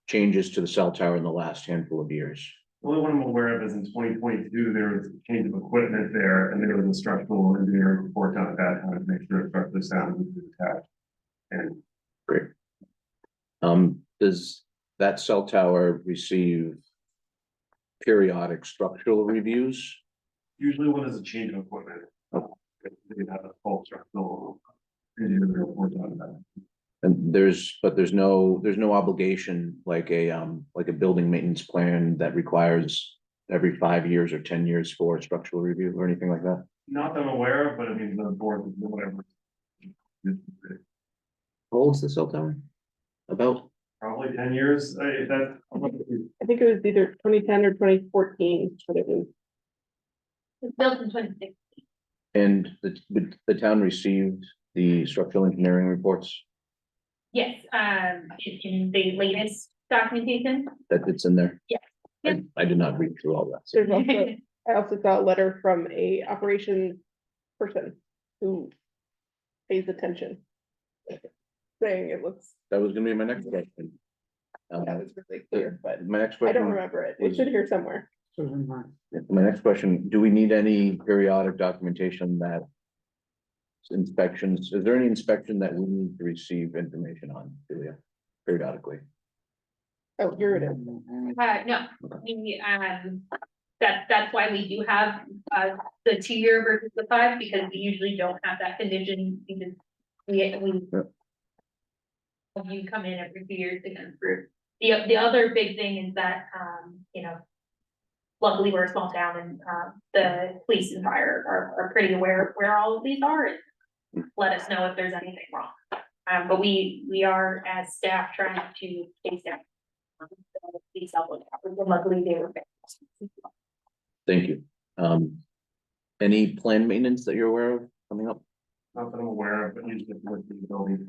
changes to the cell tower in the last handful of years?
The only one I'm aware of is in 2022, there was a change of equipment there, and there was a structural engineering report done at that time to make sure it's structurally sound and attached. And
Great. Does that cell tower receive periodic structural reviews?
usually when there's a change of equipment. They have a full structural engineering report done on that.
And there's no obligation like a building maintenance plan that requires every 5 years or 10 years for a structural review or anything like that?
Not that I'm aware of, but I mean, the board, whatever.
How old's the cell tower? About?
Probably 10 years, if that.
I think it was either 2010 or 2014, but it was,
It's built in 2016.
And the town received the structural engineering reports
Yes, in the latest documentation.
that it's in there?
Yeah.
I did not read through all that.
there's also, I also saw a letter from a operations person who pays attention. Saying it looks,
That was gonna be my next question.
that was really clear, but
My next
I don't
question,
remember it. It's in here somewhere.
my next question, do we need any periodic documentation that inspections, is there any inspection that we need to receive information on, Julia, periodically?
Oh, here it is.
No, we, that's why we do have, the 2-year versus the 5, because we usually don't have that condition, because we have you come in every 2 years to get through. The other big thing is that, luckily we're a small town and, the police and fire are pretty aware of where all of these are. let us know if there's anything wrong. But we are as staff trying to chase down. These cell phone towers, and luckily they were fixed.
Thank you. Any planned maintenance that you're aware of coming up?
Not that I'm aware of, but usually with the building.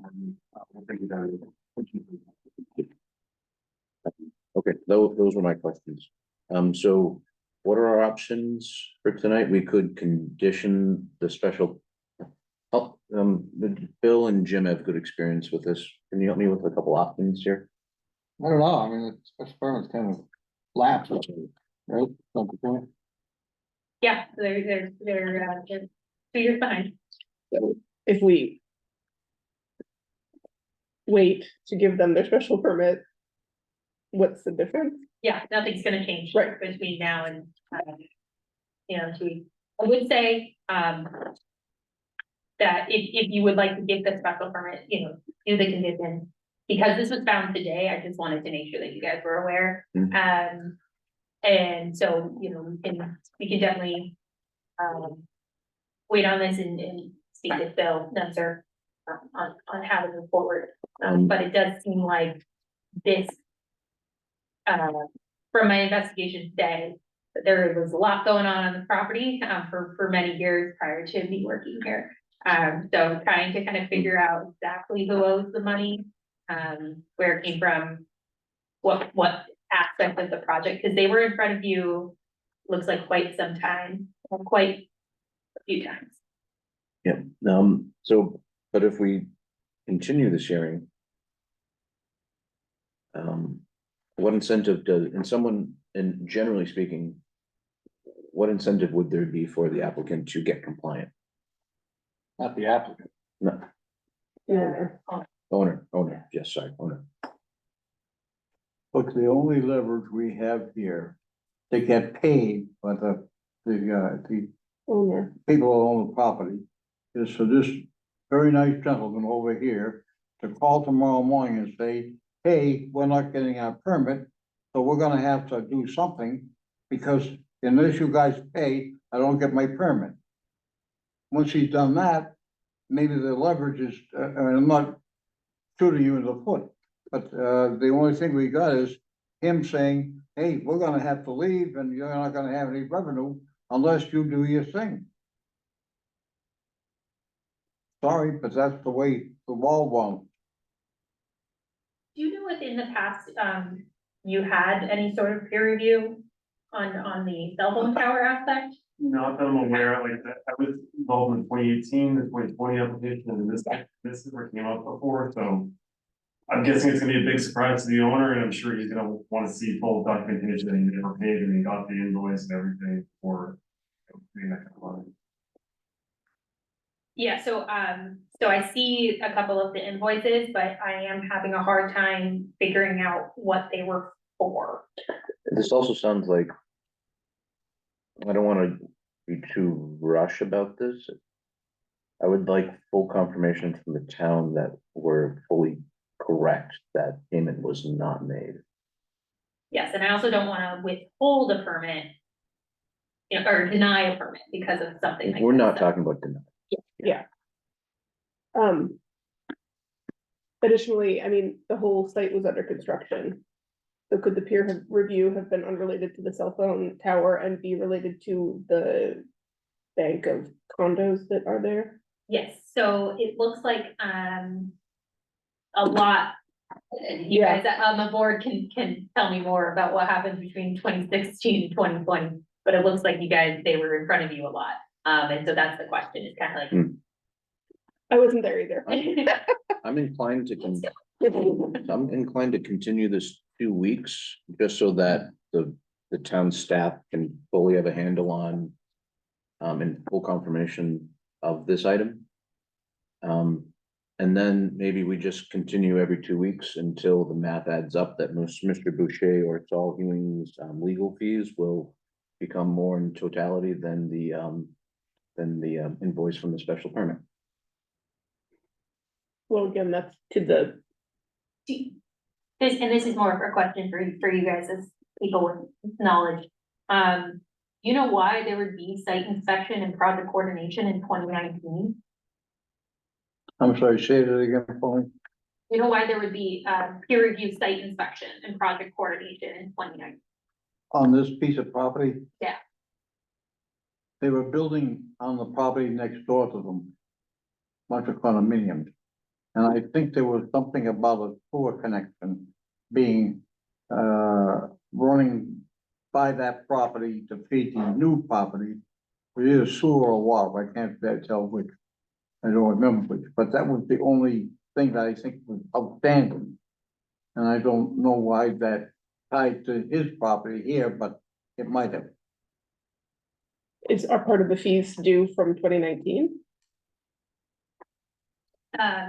We'll think about it.
Okay, those were my questions. So what are our options for tonight? We could condition the special. Oh, Bill and Jim have good experience with this. Can you help me with a couple options here?
I don't know, I mean, the special permit's kind of lapsed, right? Don't you think?
Yeah, they're 2 years behind.
If we wait to give them their special permit, what's the difference?
Yeah, nothing's gonna change
Right.
between now and, you know, I would say, that if you would like to give the special permit, you know, do the condition. Because this was found today, I just wanted to make sure that you guys were aware.
Mhm.
And so, you know, we can definitely, wait on this and speak with Bill Nunzer on how to move forward. But it does seem like this, from my investigation today, that there was a lot going on the property, for many years prior to me working here. So trying to kind of figure out exactly who owes the money, where it came from, what aspect of the project, because they were in front of you, looks like quite some time, or quite a few times.
Yeah, so, but if we continue this hearing. What incentive does, and generally speaking. What incentive would there be for the applicant to get compliant?
Not the applicant.
No,
Yeah.
owner, yes, sorry, owner.
Look, the only leverage we have here, they get paid by the
Owner.
people who own the property, is for this very nice gentleman over here to call tomorrow morning and say, hey, we're not getting our permit, so we're gonna have to do something, because unless you guys pay, I don't get my permit. Once he's done that, maybe the leverage is, I'm not shooting you in the foot, but, the only thing we got is him saying, hey, we're gonna have to leave and you're not gonna have any revenue unless you do your thing. Sorry, but that's the way the wall won't.
Do you know if in the past, you had any sort of peer review on the cell phone tower aspect?
Not that I'm aware, like, that I was involved in 2018, the 2020 application, and this is where it came up before, so. I'm guessing it's gonna be a big surprise to the owner, and I'm sure he's gonna wanna see full documentation that he never paid, and he got the invoice and everything for. Paying that kind of money.
Yeah, so I see a couple of the invoices, but I am having a hard time figuring out what they were for.
This also sounds like. I don't wanna be too rush about this. I would like full confirmation from the town that we're fully correct, that payment was not made.
Yes, and I also don't wanna withhold a permit. You know, or deny a permit because of something like
We're
that.
not talking about denial.
Additionally, I mean, the whole site was under construction. So could the review have been unrelated to the cell phone tower and be related to the bank of condos that are there?
Yes, so it looks like, a lot. You
Yeah.
guys on the board can tell me more about what happened between 2016 and 2020, but it looks like you guys, they were in front of you a lot. And so that's the question, it's kind of like.
I wasn't there either.
I'm inclined to continue this 2 weeks, just so that the town staff can fully have a handle on. And full confirmation of this item. And then maybe we just continue every 2 weeks until the math adds up that Mr. Boucher or Saul Ewing's legal fees will become more in totality than the invoice from the special permit.
Well, again, that's to the,
This is more of a question for you guys as people with knowledge. You know why there would be site inspection and project coordination in 2019?
I'm sorry, say that again, Pauline.
You know why there would be, peer review site inspection and project coordination in 2019?
On this piece of property?
Yeah.
They were building on the property next door to them. Bunch of condominiums. And I think there was something about a sewer connection being, running by that property to feed the new property. With either sewer or water, I can't tell which. I don't remember which, but that was the only thing that I think was outstanding. And I don't know why that tied to his property here, but it might have.
Are part of the fees due from 2019?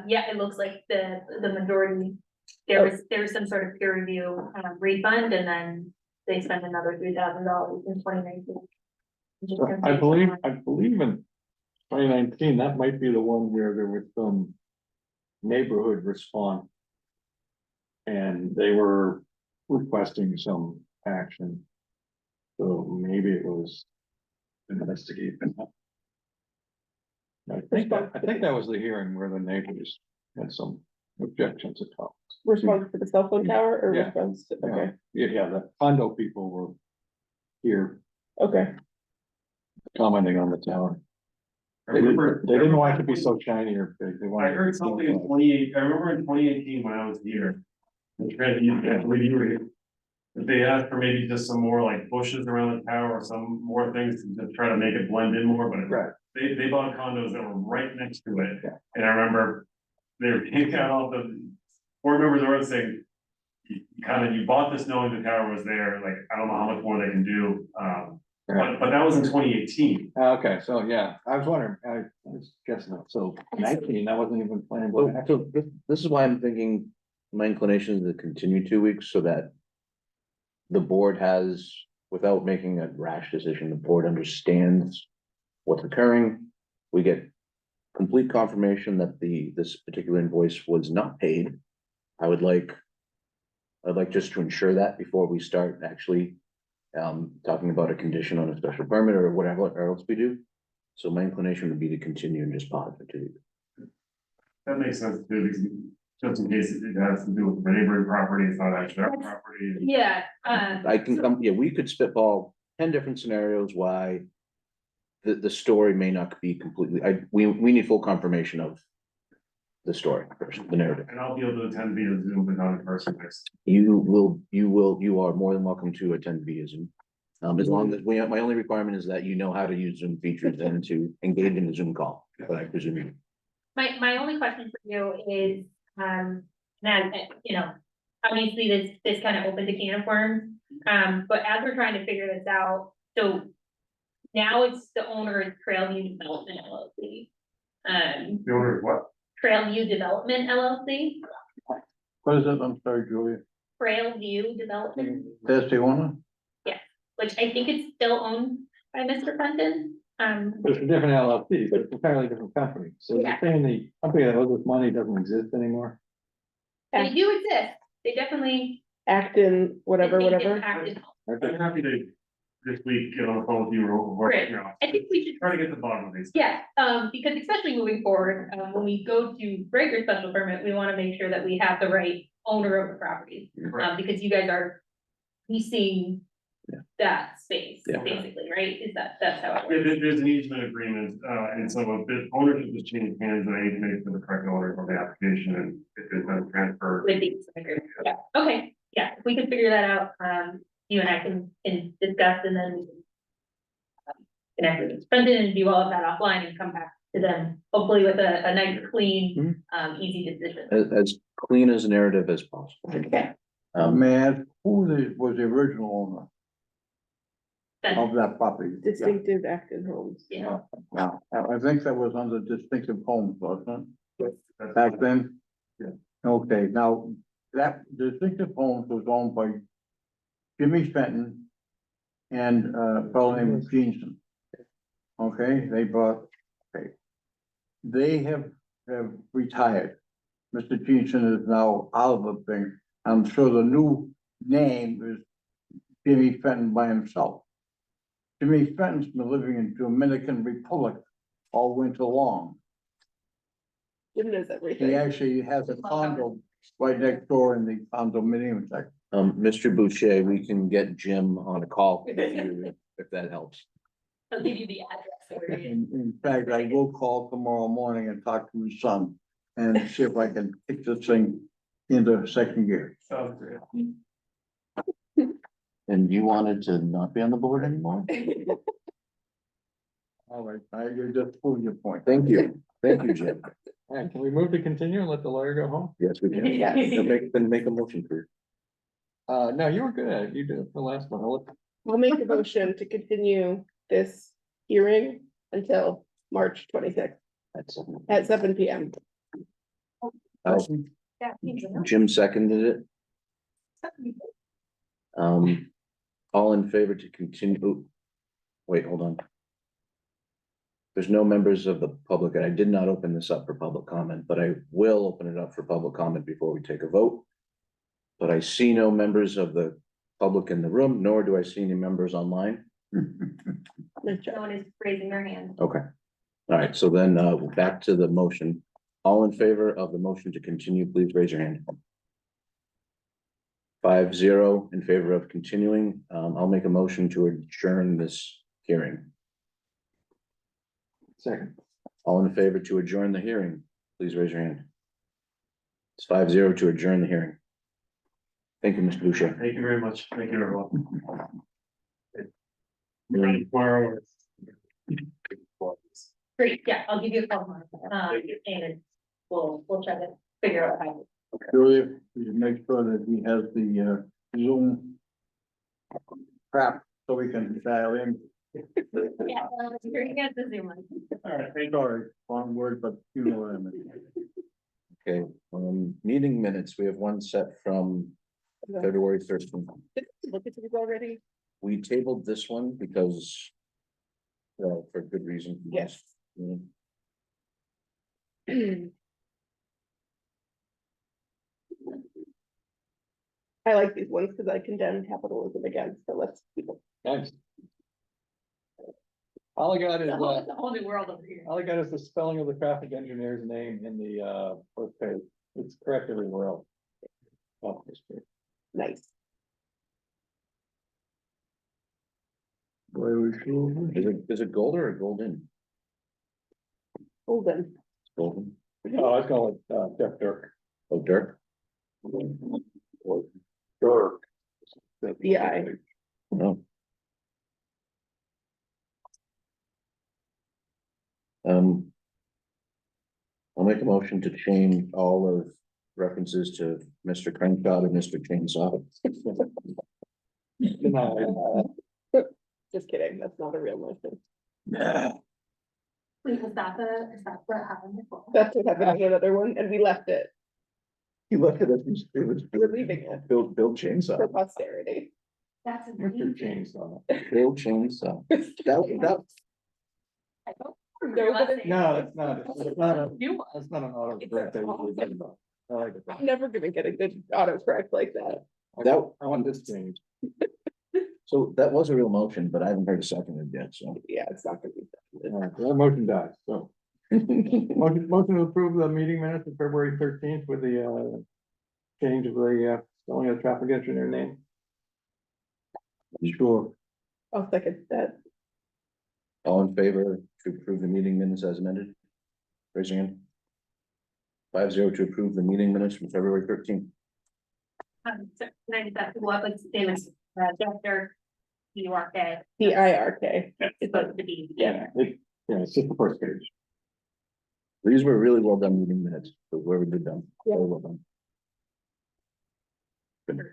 Yeah, it looks like the majority, there was some sort of peer review, refund, and then they spent another $3,000 in 2019.
I believe in 2019, that might be the one where there was some neighborhood response. And they were requesting some action. So maybe it was investigation. I think that was the hearing where the neighbors had some objections to talk.
Response to the cell phone tower or
Yeah.
response to, okay,
Yeah, the condo people were here
okay.
commenting on the tower.
I
They
remember-
didn't want it to be so shiny or big. They
I
wanted.
heard something in 28. I remember in 2018 when I was here. And Fred, you were here. That they asked for maybe just some more like bushes around the tower or some more things to try to make it blend in more, but
Right.
they bought condos that were right next to it.
Yeah.
And I remember they were taking out all the board members were saying, you bought this knowing the tower was there, like, I don't know how much more they can do. But that was in 2018.
Okay, so yeah, I was wondering, I was guessing that, so 19, that wasn't even planned.
Well, so this is why I'm thinking my inclination is to continue 2 weeks so that the board has, without making a rash decision, the board understands what's occurring. We get complete confirmation that this particular invoice was not paid. I'd like just to ensure that before we start actually talking about a condition on a special permit or whatever else we do. So my inclination would be to continue and just pause for 2 weeks.
That makes sense too, because just in case it has to do with the neighboring property, it's not actually our property.
Yeah,
I can come, yeah, we could spitball 10 different scenarios why the story may not be completely, we need full confirmation of the story first, the narrative.
And I'll be able to attend via Zoom, but not in person next.
You are more than welcome to attend via Zoom. As long as my only requirement is that you know how to use Zoom features and to engage in a Zoom call, but I presume you.
my only question for you is, obviously this kind of opened a can of worms. But as we're trying to figure this out, so now it's the owner is Trailview Development LLC.
The owner of what?
Trailview Development LLC,
What is it? I'm sorry, Julia.
Trailview Development,
That's the owner?
which I think it's still owned by Mr. Fenton.
But it's a different LLC, but it's a fairly different company, so you're
Yeah.
saying the company that owes us money doesn't exist anymore?
They do exist, they definitely.
Acton, whatever,
they
whatever.
acted-
I'm happy to this week get on the phone with you or work,
Great. I think we should,
try to get to the bottom of these.
yeah, because especially moving forward, when we go to break your special permit, we wanna make sure that we have the right owner of the property.
Correct.
Because you guys are leasing
Yeah.
that space,
Yeah.
basically, right? That's how it
Yeah,
works.
there's an easement agreement, and so if the ownership has changed hands, and I need to make sure the correct owner for the application and if it's been transferred.
With the agreement, yeah, okay, yeah, if we can figure that out, you and I can discuss and then we can connect with Mr. Brendan and do all of that offline and come back to them, hopefully with a nice, clean, easy decision.
As clean as a narrative as possible.
Okay.
May I ask, was the original owner
Then,
of that property?
Distinctive Acton Homes.
yeah,
Now, I think that was under distinctive homes, wasn't it?
That's-
Back then?
Yeah.
Okay, now, that distinctive homes was owned by Jimmy Fenton and a fellow named Jeanson. Okay, they bought, okay. They have retired. Mr. Jeanson is now out of the thing. I'm sure the new name is Jimmy Fenton by himself. Jimmy Fenton's been living in Dominican Republic all winter long.
Jim knows
He
everything.
actually has a condo right next door in the condominium section.
Mr. Boucher, we can get Jim on a call with you if that helps.
I'll give you the address where it is.
In fact, I will call tomorrow morning and talk to his son and see if I can kick this thing into second gear.
Sounds great.
And you wanted to not be on the board anymore?
All right, you just proved your point.
Thank you. Thank you, Jim.
All right, can we move to continue and let the lawyer go home?
Yes, we can.
Yes.
Then make a motion for it.
No, you were good at it. You did it the last one.
We'll make a motion to continue this hearing until March 26th
That's,
at 7 PM.
Yeah, you can.
Jim seconded it. All in favor to continue? oh, Wait, hold on. There's no members of the public, and I did not open this up for public comment, but I will open it up for public comment before we take a vote. But I see no members of the public in the room, nor do I see any members online.
Nice job.
No one is raising their hand.
Okay. All right, so then back to the motion. All in favor of the motion to continue, please raise your hand. 5-0 in favor of continuing. I'll make a motion to adjourn this hearing.
Second.
All in favor to adjourn the hearing, please raise your hand. It's 5-0 to adjourn the hearing. Thank you, Mr. Boucher.
Thank you very much. Thank you, everyone. Tomorrow.
Great, yeah, I'll give you a call tomorrow. And we'll try to figure out how.
Julia, you make sure that he has the Zoom crap so we can dial in.
Yeah, you're gonna get the Zoom one.
All right, thank you.
Sorry, wrong word, but you know what I mean.
Okay, meeting minutes, we have one set from February 13th.
Look at these already.
We tabled this one because, well, for good reason.
Yes.
Mm,
I like these ones because I condemn capitalism again, so let's keep it.
Nice. All I got is,
It's a whole new world over here.
all I got is the spelling of the traffic engineer's name in the first page. It's correct everywhere else. Oh, it's great.
Nice.
Is it gold or a golden?
Golden.
Golden.
Oh, I call it Jeff Dirk.
Oh, Dirk.
Or Dirk.
Yeah.
No. I'll make a motion to change all of references to Mr. Crenshaw to Mr. Chainsaw.
Just kidding, that's not a real motion.
Yeah.
Wait, is that what happened before?
That's what happened on another one, and we left it,
He looked at it, it was
we're leaving it
Bill
for
Chainsaw.
posterity.
That's.
Mr. Chainsaw.
Bill Chainsaw. That,
I don't-
No, but it's-
No, it's not. It's not a,
New one.
that's not an autocorrect. I usually think about. I like it.
I'm never gonna get a good autocorrect like that.
I want this changed.
so that was a real motion, but I haven't heard a seconded yet, so.
Yeah, it's not gonna be.
All right, that motion dies, so. Motion to approve the meeting minutes of February 13th with the change of the spelling of the traffic engineer name.
Sure.
I'll second that.
All in favor to approve the meeting minutes as amended? Raise your hand. 5-0 to approve the meeting minutes from February 13th.
So, can I just ask what was the same as Jeff Dirk? DIRK.
DIRK.
It's supposed to be.
Yeah, it's just the first page.
These were really well done meeting minutes, so whoever did them, very well done.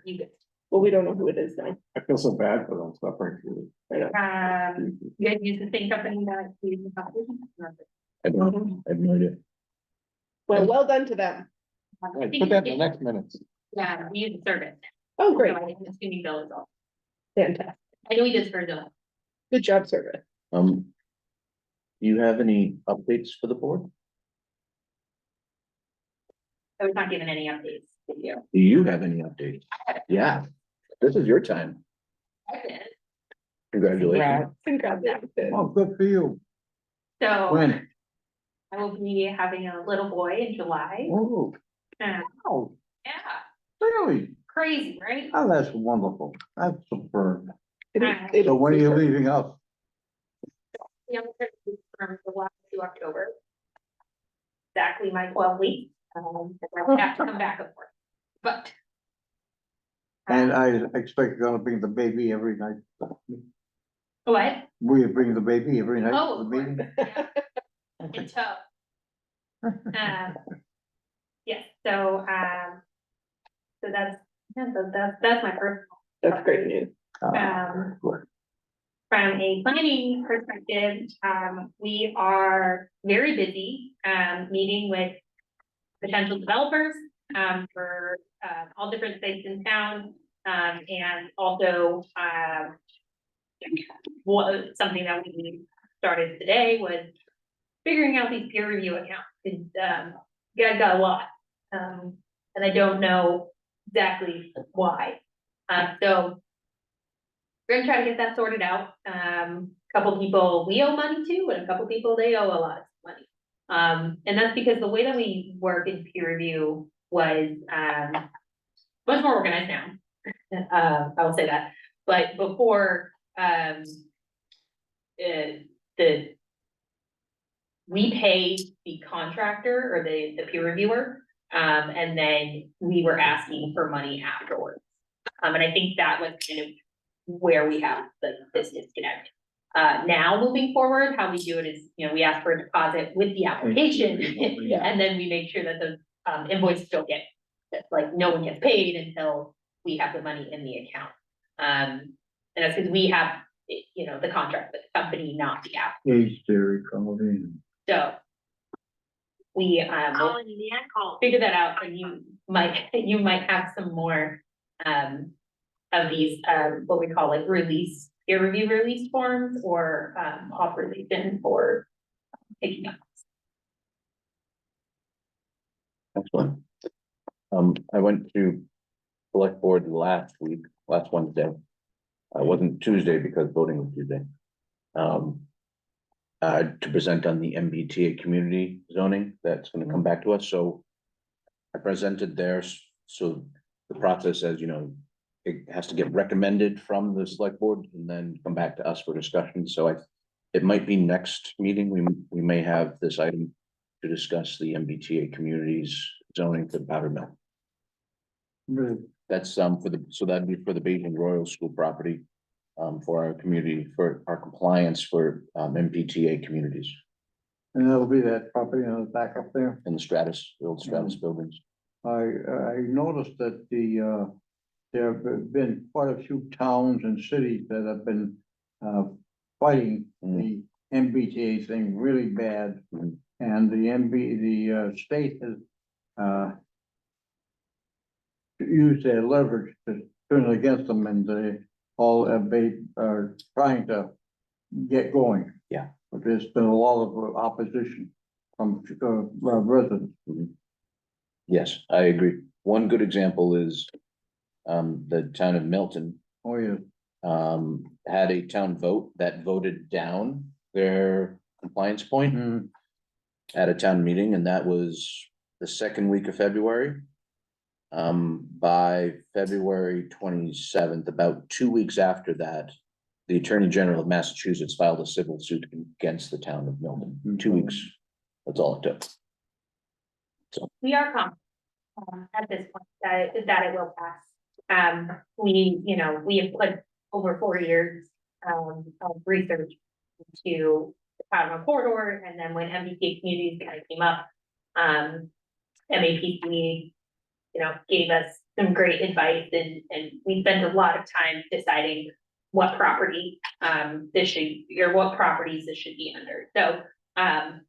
You guys.
Well, we don't know who it is now.
I feel so bad for them suffering through
I know.
You guys use the same company that we use in competition?
I have no idea.
Well done to them.
it. Right, put that in the next minutes.
Yeah, we use the service.
Oh, great,
So I think it's assuming bill is all.
fantastic.
I know we did for the.
Good job, service.
Do you have any updates for the board?
I was not given any updates. Thank you.
Do you have any updates? Yeah, this is your time.
I did.
Congratulations.
Congratulations.
Oh, good for you.
So
When?
I will will be having a little boy in July.
Oh,
Uh,
oh,
yeah,
really?
crazy, right?
Oh, that's wonderful. That's superb.
It
So
is
when are you
super.
leaving us?
Yeah, from July to October. Exactly my 12 weeks, and then I have to come back and forth, but.
And I expect you're gonna bring the baby every night.
What?
Will you bring the baby every night?
Oh,
to
of
the
course,
meeting?
yeah, in tow. Yes, so, so that's, yeah, that's my first.
That's great news.
Um, From a planning perspective, we are very busy, meeting with potential developers, for, all different sites in town. And also, something that we started today was figuring out these peer review accounts, because, you guys got a lot. And I don't know exactly why. So we're gonna try to get that sorted out. Couple people we owe money to, and a couple people they owe a lot of money. And that's because the way that we work in peer review was, much more organized now. I will say that, but before, we pay the contractor or the peer reviewer, and then we were asking for money afterwards. And I think that was kind of where we have this disconnect. Now moving forward, how we do it is, we ask for a deposit with the application,
Yeah.
and then we make sure that the invoices don't get, that like no one gets paid until we have the money in the account. And that's because we have, the contract with the company, not the app.
Age theory, Colleen.
So we will figure that out, and you might have some more of these what we call like peer review release forms, or authorization for taking up.
Excellent. I went to select board last Wednesday. I wasn't Tuesday because voting was Tuesday. To present on the MBTA community zoning that's gonna come back to us, so I presented there, so the process, as you know, it has to get recommended from the select board and then come back to us for discussion, so it might be next meeting, we may have this item to discuss the MBTA communities zoning for the Powder Mill.
Really?
That's so that'd be for the Beijing Royal School property, for our community, for our compliance for MBTA communities
And that'll be that property on the back up there.
in the old Stratus buildings.
I noticed that there have been quite a few towns and cities that have been fighting the MBTA thing really bad.
Mhm.
And the state has used their leverage to turn it against them, and they are trying to get going.
Yeah.
But there's been a lot of opposition from residents.
Yes, I agree. One good example is the town of Milton
Oh, yeah.
had a town vote that voted down their compliance point
Mm,
at a town meeting, and that was the second week of February. By February 27th, about 2 weeks after that, the Attorney General of Massachusetts filed a civil suit against the town of Milton. 2 weeks, that's all it took.
We are confident, at this point, that it will pass. We have put over 4 years, of research into the Powder Mill corridor, and then when MBTA communities kind of came up, MAPC, gave us some great advice, and we spent a lot of time deciding what property, what properties this should be under. So, I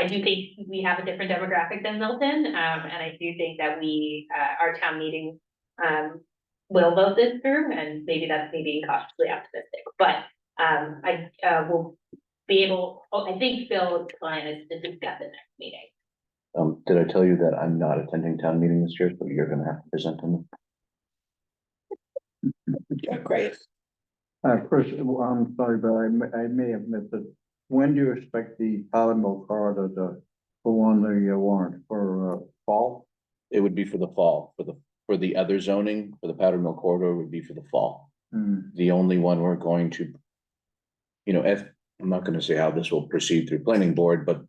do think we have a different demographic than Milton, and I do think that our town meeting, will vote this through, and maybe that's me being cautiously optimistic, but, I will be able, I think Phil is fine to discuss the next meeting.
Did I tell you that I'm not attending town meeting this year, so you're gonna have to present on it?
Great.
Chris, I'm sorry, but I may have missed it. when do you expect the Powder Mill corridor to go on the warrant for fall?
It would be for the fall, for the other zoning, for the Powder Mill corridor would be for the fall.
Hmm,
The only one we're going to. You know, I'm not gonna say how this will proceed through planning board, but.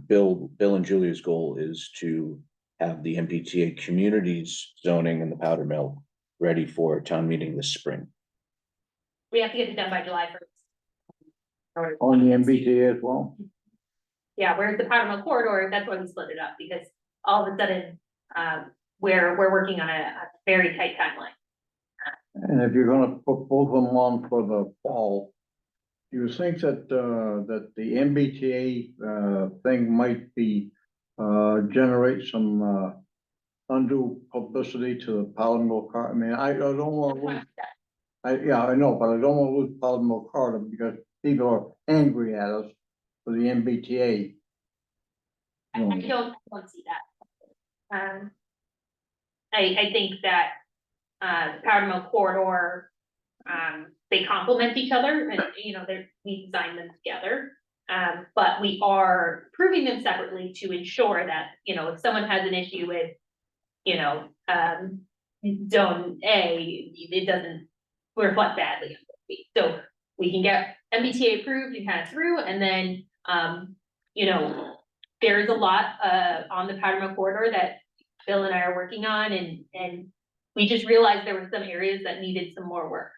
Bill and Julia's goal is to have the MBTA communities zoning in the Powder Mill ready for town meeting this spring.
We have to get it done by July 1st.
on the MBTA as well?
Yeah, where's the Powder Mill corridor, that's why we split it up, because all of a sudden, we're working on a very tight timeline.
And if you're gonna put both of them on for the fall, do you think that, that the MBTA, thing might be, generate some, undue publicity to the Powder Mill car? I mean, I don't want to lose, I know, but I don't want to lose Powder Mill corridor because people are angry at us for the MBTA.
I don't see that. I think that, the Powder Mill corridor, they complement each other and, you know, we designed them together. But we are proving them separately to ensure that, you know, if someone has an issue with, you know, zone A, it doesn't reflect badly on B. So we can get MBTA approved and kind of through, and then, you know, there's a lot, on the Powder Mill corridor that Bill and I are working on, and we just realized there were some areas that needed some more work.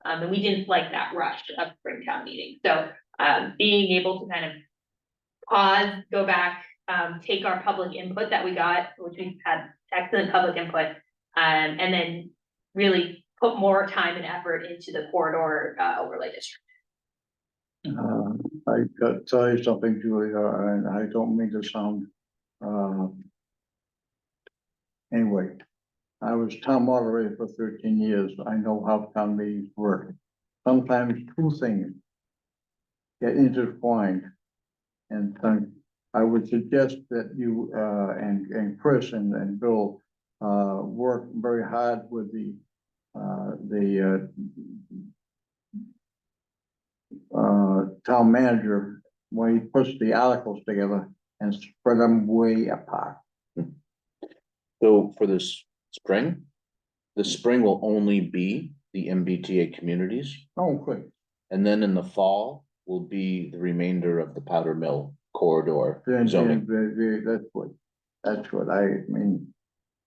And we didn't like that rush of Springtown meeting. So, being able to kind of pause, go back, take our public input that we got, which we've had excellent public input, and then really put more time and effort into the corridor, overlay district.
I gotta tell you something, Julia, and I don't mean to sound, anyway. I was town moderator for 13 years. I know how town meetings work. Sometimes two things get intertwined. And I would suggest that you, and Chris and Bill, work very hard with the town manager when he puts the articles together and spread them way apart.
So for this spring, the spring will only be the MBTA communities.
Oh, good.
And then in the fall will be the remainder of the Powder Mill corridor
Then,
zoning.
that's what I mean,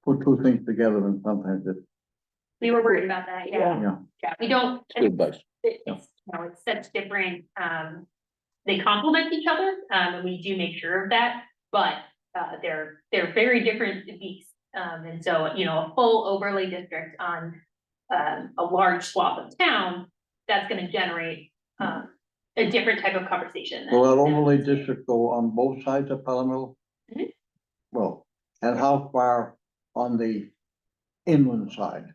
put two things together and sometimes it,
We were worried about that, yeah.
yeah.
Yeah, we don't,
Good advice.
it's, you know, it's such different, they complement each other, and we do make sure of that, but, they're very different beasts. And so, you know, a full overlay district on, a large swath of town, that's gonna generate, a different type of conversation.
Will that overlay district go on both sides of Powder Mill?
Mhm.
Well, and how far on the inland side?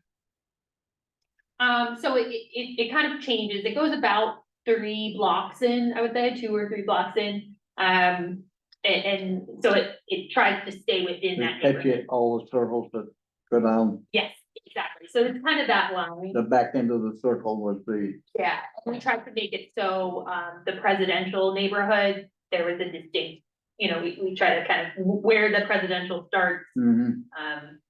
So it kind of changes, it goes about 3 blocks in, I would say, 2 or 3 blocks in. And so it tries to stay within
They
that
catch
neighborhood.
it, all the circles that go down,
Yes, exactly, so it's kind of that line.
the back end of the circle was the,
Yeah, we tried to make it so, the presidential neighborhood, there was a distinct, you know, we try to kind of where the presidential starts.
mhm.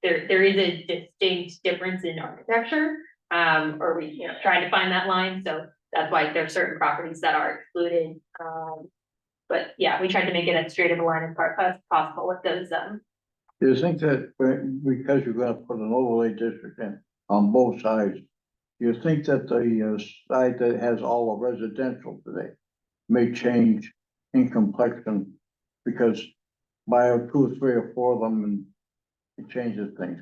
There is a distinct difference in architecture, or we, you know, trying to find that line, so that's why there are certain properties that are excluded. But yeah, we tried to make it as straight of a line as possible with those,
Do you think that because you're gonna put an overlay district in on both sides, do you think that the side that has all the residential today may change in complexion? Because by 2, 3, or 4 of them, and it changes things.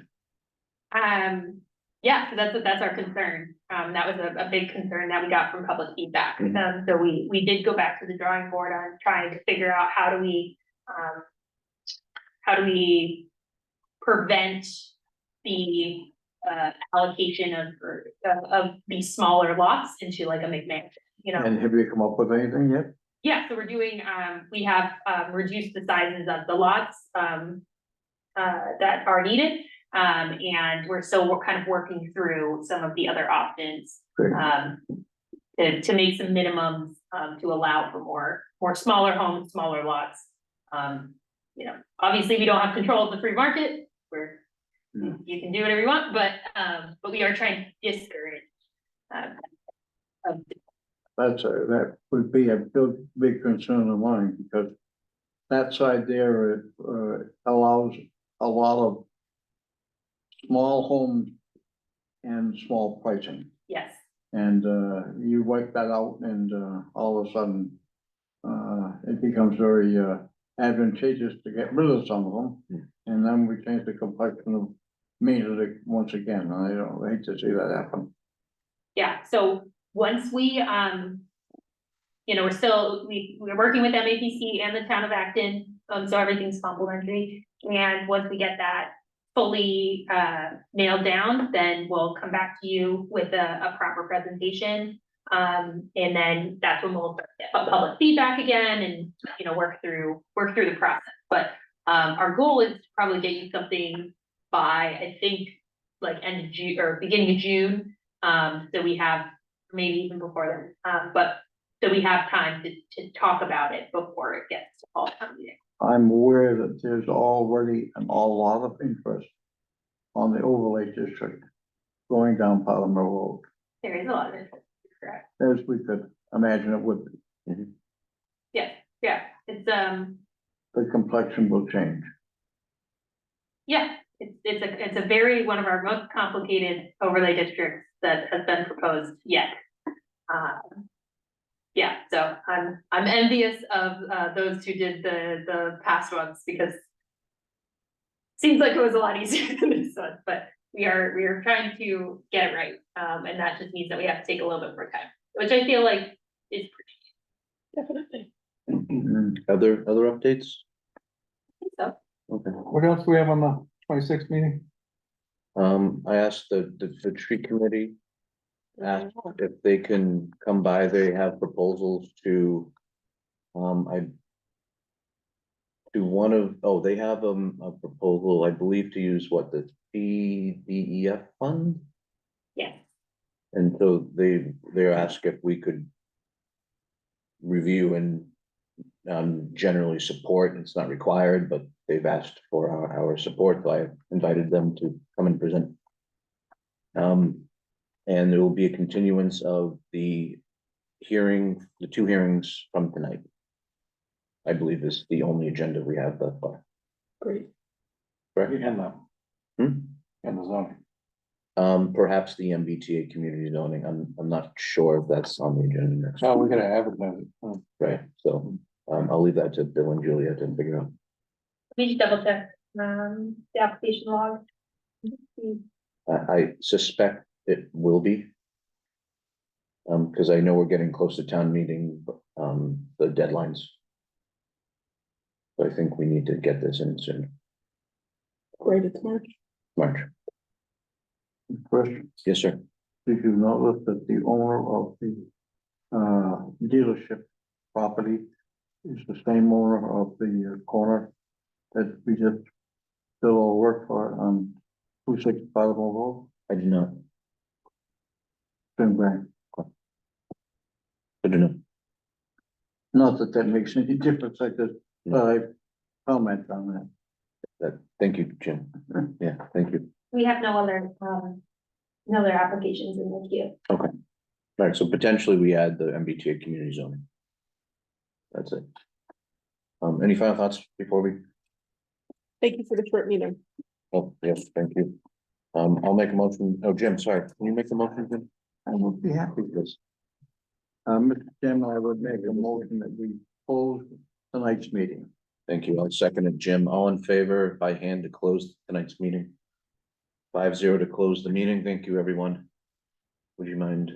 yeah, so that's our concern. That was a big concern that we got from public feedback. So we did go back to the drawing board on trying to figure out how do we prevent the allocation of these smaller lots into like a McMansion, you know?
And have you come up with anything yet?
Yeah, so we're doing, we have reduced the sizes of the lots that are needed. And we're kind of working through some of the other options.
Great.
to make some minimums, to allow for more smaller homes, smaller lots. You know, obviously, we don't have control of the free market, where you can do whatever you want, but we are trying to discourage.
That would be a big concern of mine, because that side there, allows a lot of small homes and small pricing.
Yes,
And, you wipe that out and, all of a sudden, it becomes very, advantageous to get rid of some of them. And then we change the complexion of Maynard once again. I don't hate to see that happen.
yeah, so once we, you know, we're working with MAPC and the town of Acton, so everything's complimentary. And once we get that fully nailed down, then we'll come back to you with a proper presentation. And then that's when we'll get public feedback again and, you know, work through the process. But our goal is to probably get you something by, I think, like end of June or beginning of June. So we have, maybe even before then, but so we have time to talk about it before it gets to fall town meeting.
I'm aware that there's already lot of interest on the overlay district going down Powder Mill Road,
There is a lot of interest, correct?
as we could imagine it would be.
Yeah, it's
The complexion will change.
yeah, it's a very, one of our most complicated overlay districts that has been proposed yet. Yeah, so I'm envious of those who did the past ones, because seems like it was a lot easier than this one, but we are trying to get it right. And that just means that we have to take a little bit more time, which I feel like is
Definitely.
Other updates?
pretty so.
Okay.
What else do we have on the 26th meeting?
I asked the tree committee, asked if they can come by, they have proposals to, they have a proposal, I believe, to use what, the CDEF fund?
Yes,
And so they're asked if we could review and generally support. It's not required, but they've asked for our support, so I invited them to come and present. And there will be a continuance of the two hearings from tonight. I believe is the only agenda we have thus far.
Great.
Correct?
And the,
Hmm?
and the zoning.
Perhaps the MBTA community zoning. I'm not sure if that's on the agenda next.
Oh, we gotta advertise it. Oh.
Right, so, I'll leave that to Bill and Julia to figure out.
we should double check, the application log.
I suspect it will be. Because I know we're getting close to town meeting, the deadlines. So I think we need to get this in soon.
Great, it's March.
March.
Question,
Yes, sir.
did you notice that the owner of the, dealership property is the same owner of the corner that we just did all work for on 265 Road?
I do not.
Spring Branch.
I do not.
Not that that makes any difference, I just, I comment on
Thank you, Jim. Yeah, thank you.
We have no other applications in the queue.
All right, so potentially we add the MBTA community zoning. That's it. Any final thoughts before we?
Thank you for the short meeting.
Oh, yes, thank you. I'll make a motion. Oh, Jim, sorry. Can you make the motion, Jim?
that. I would be happy with this. Mr. Chairman, I would make a motion that we close tonight's meeting.
Thank you. I'll second it. Jim, all in favor by hand to close tonight's meeting? 5-0 to close the meeting. Thank you, everyone. Would you mind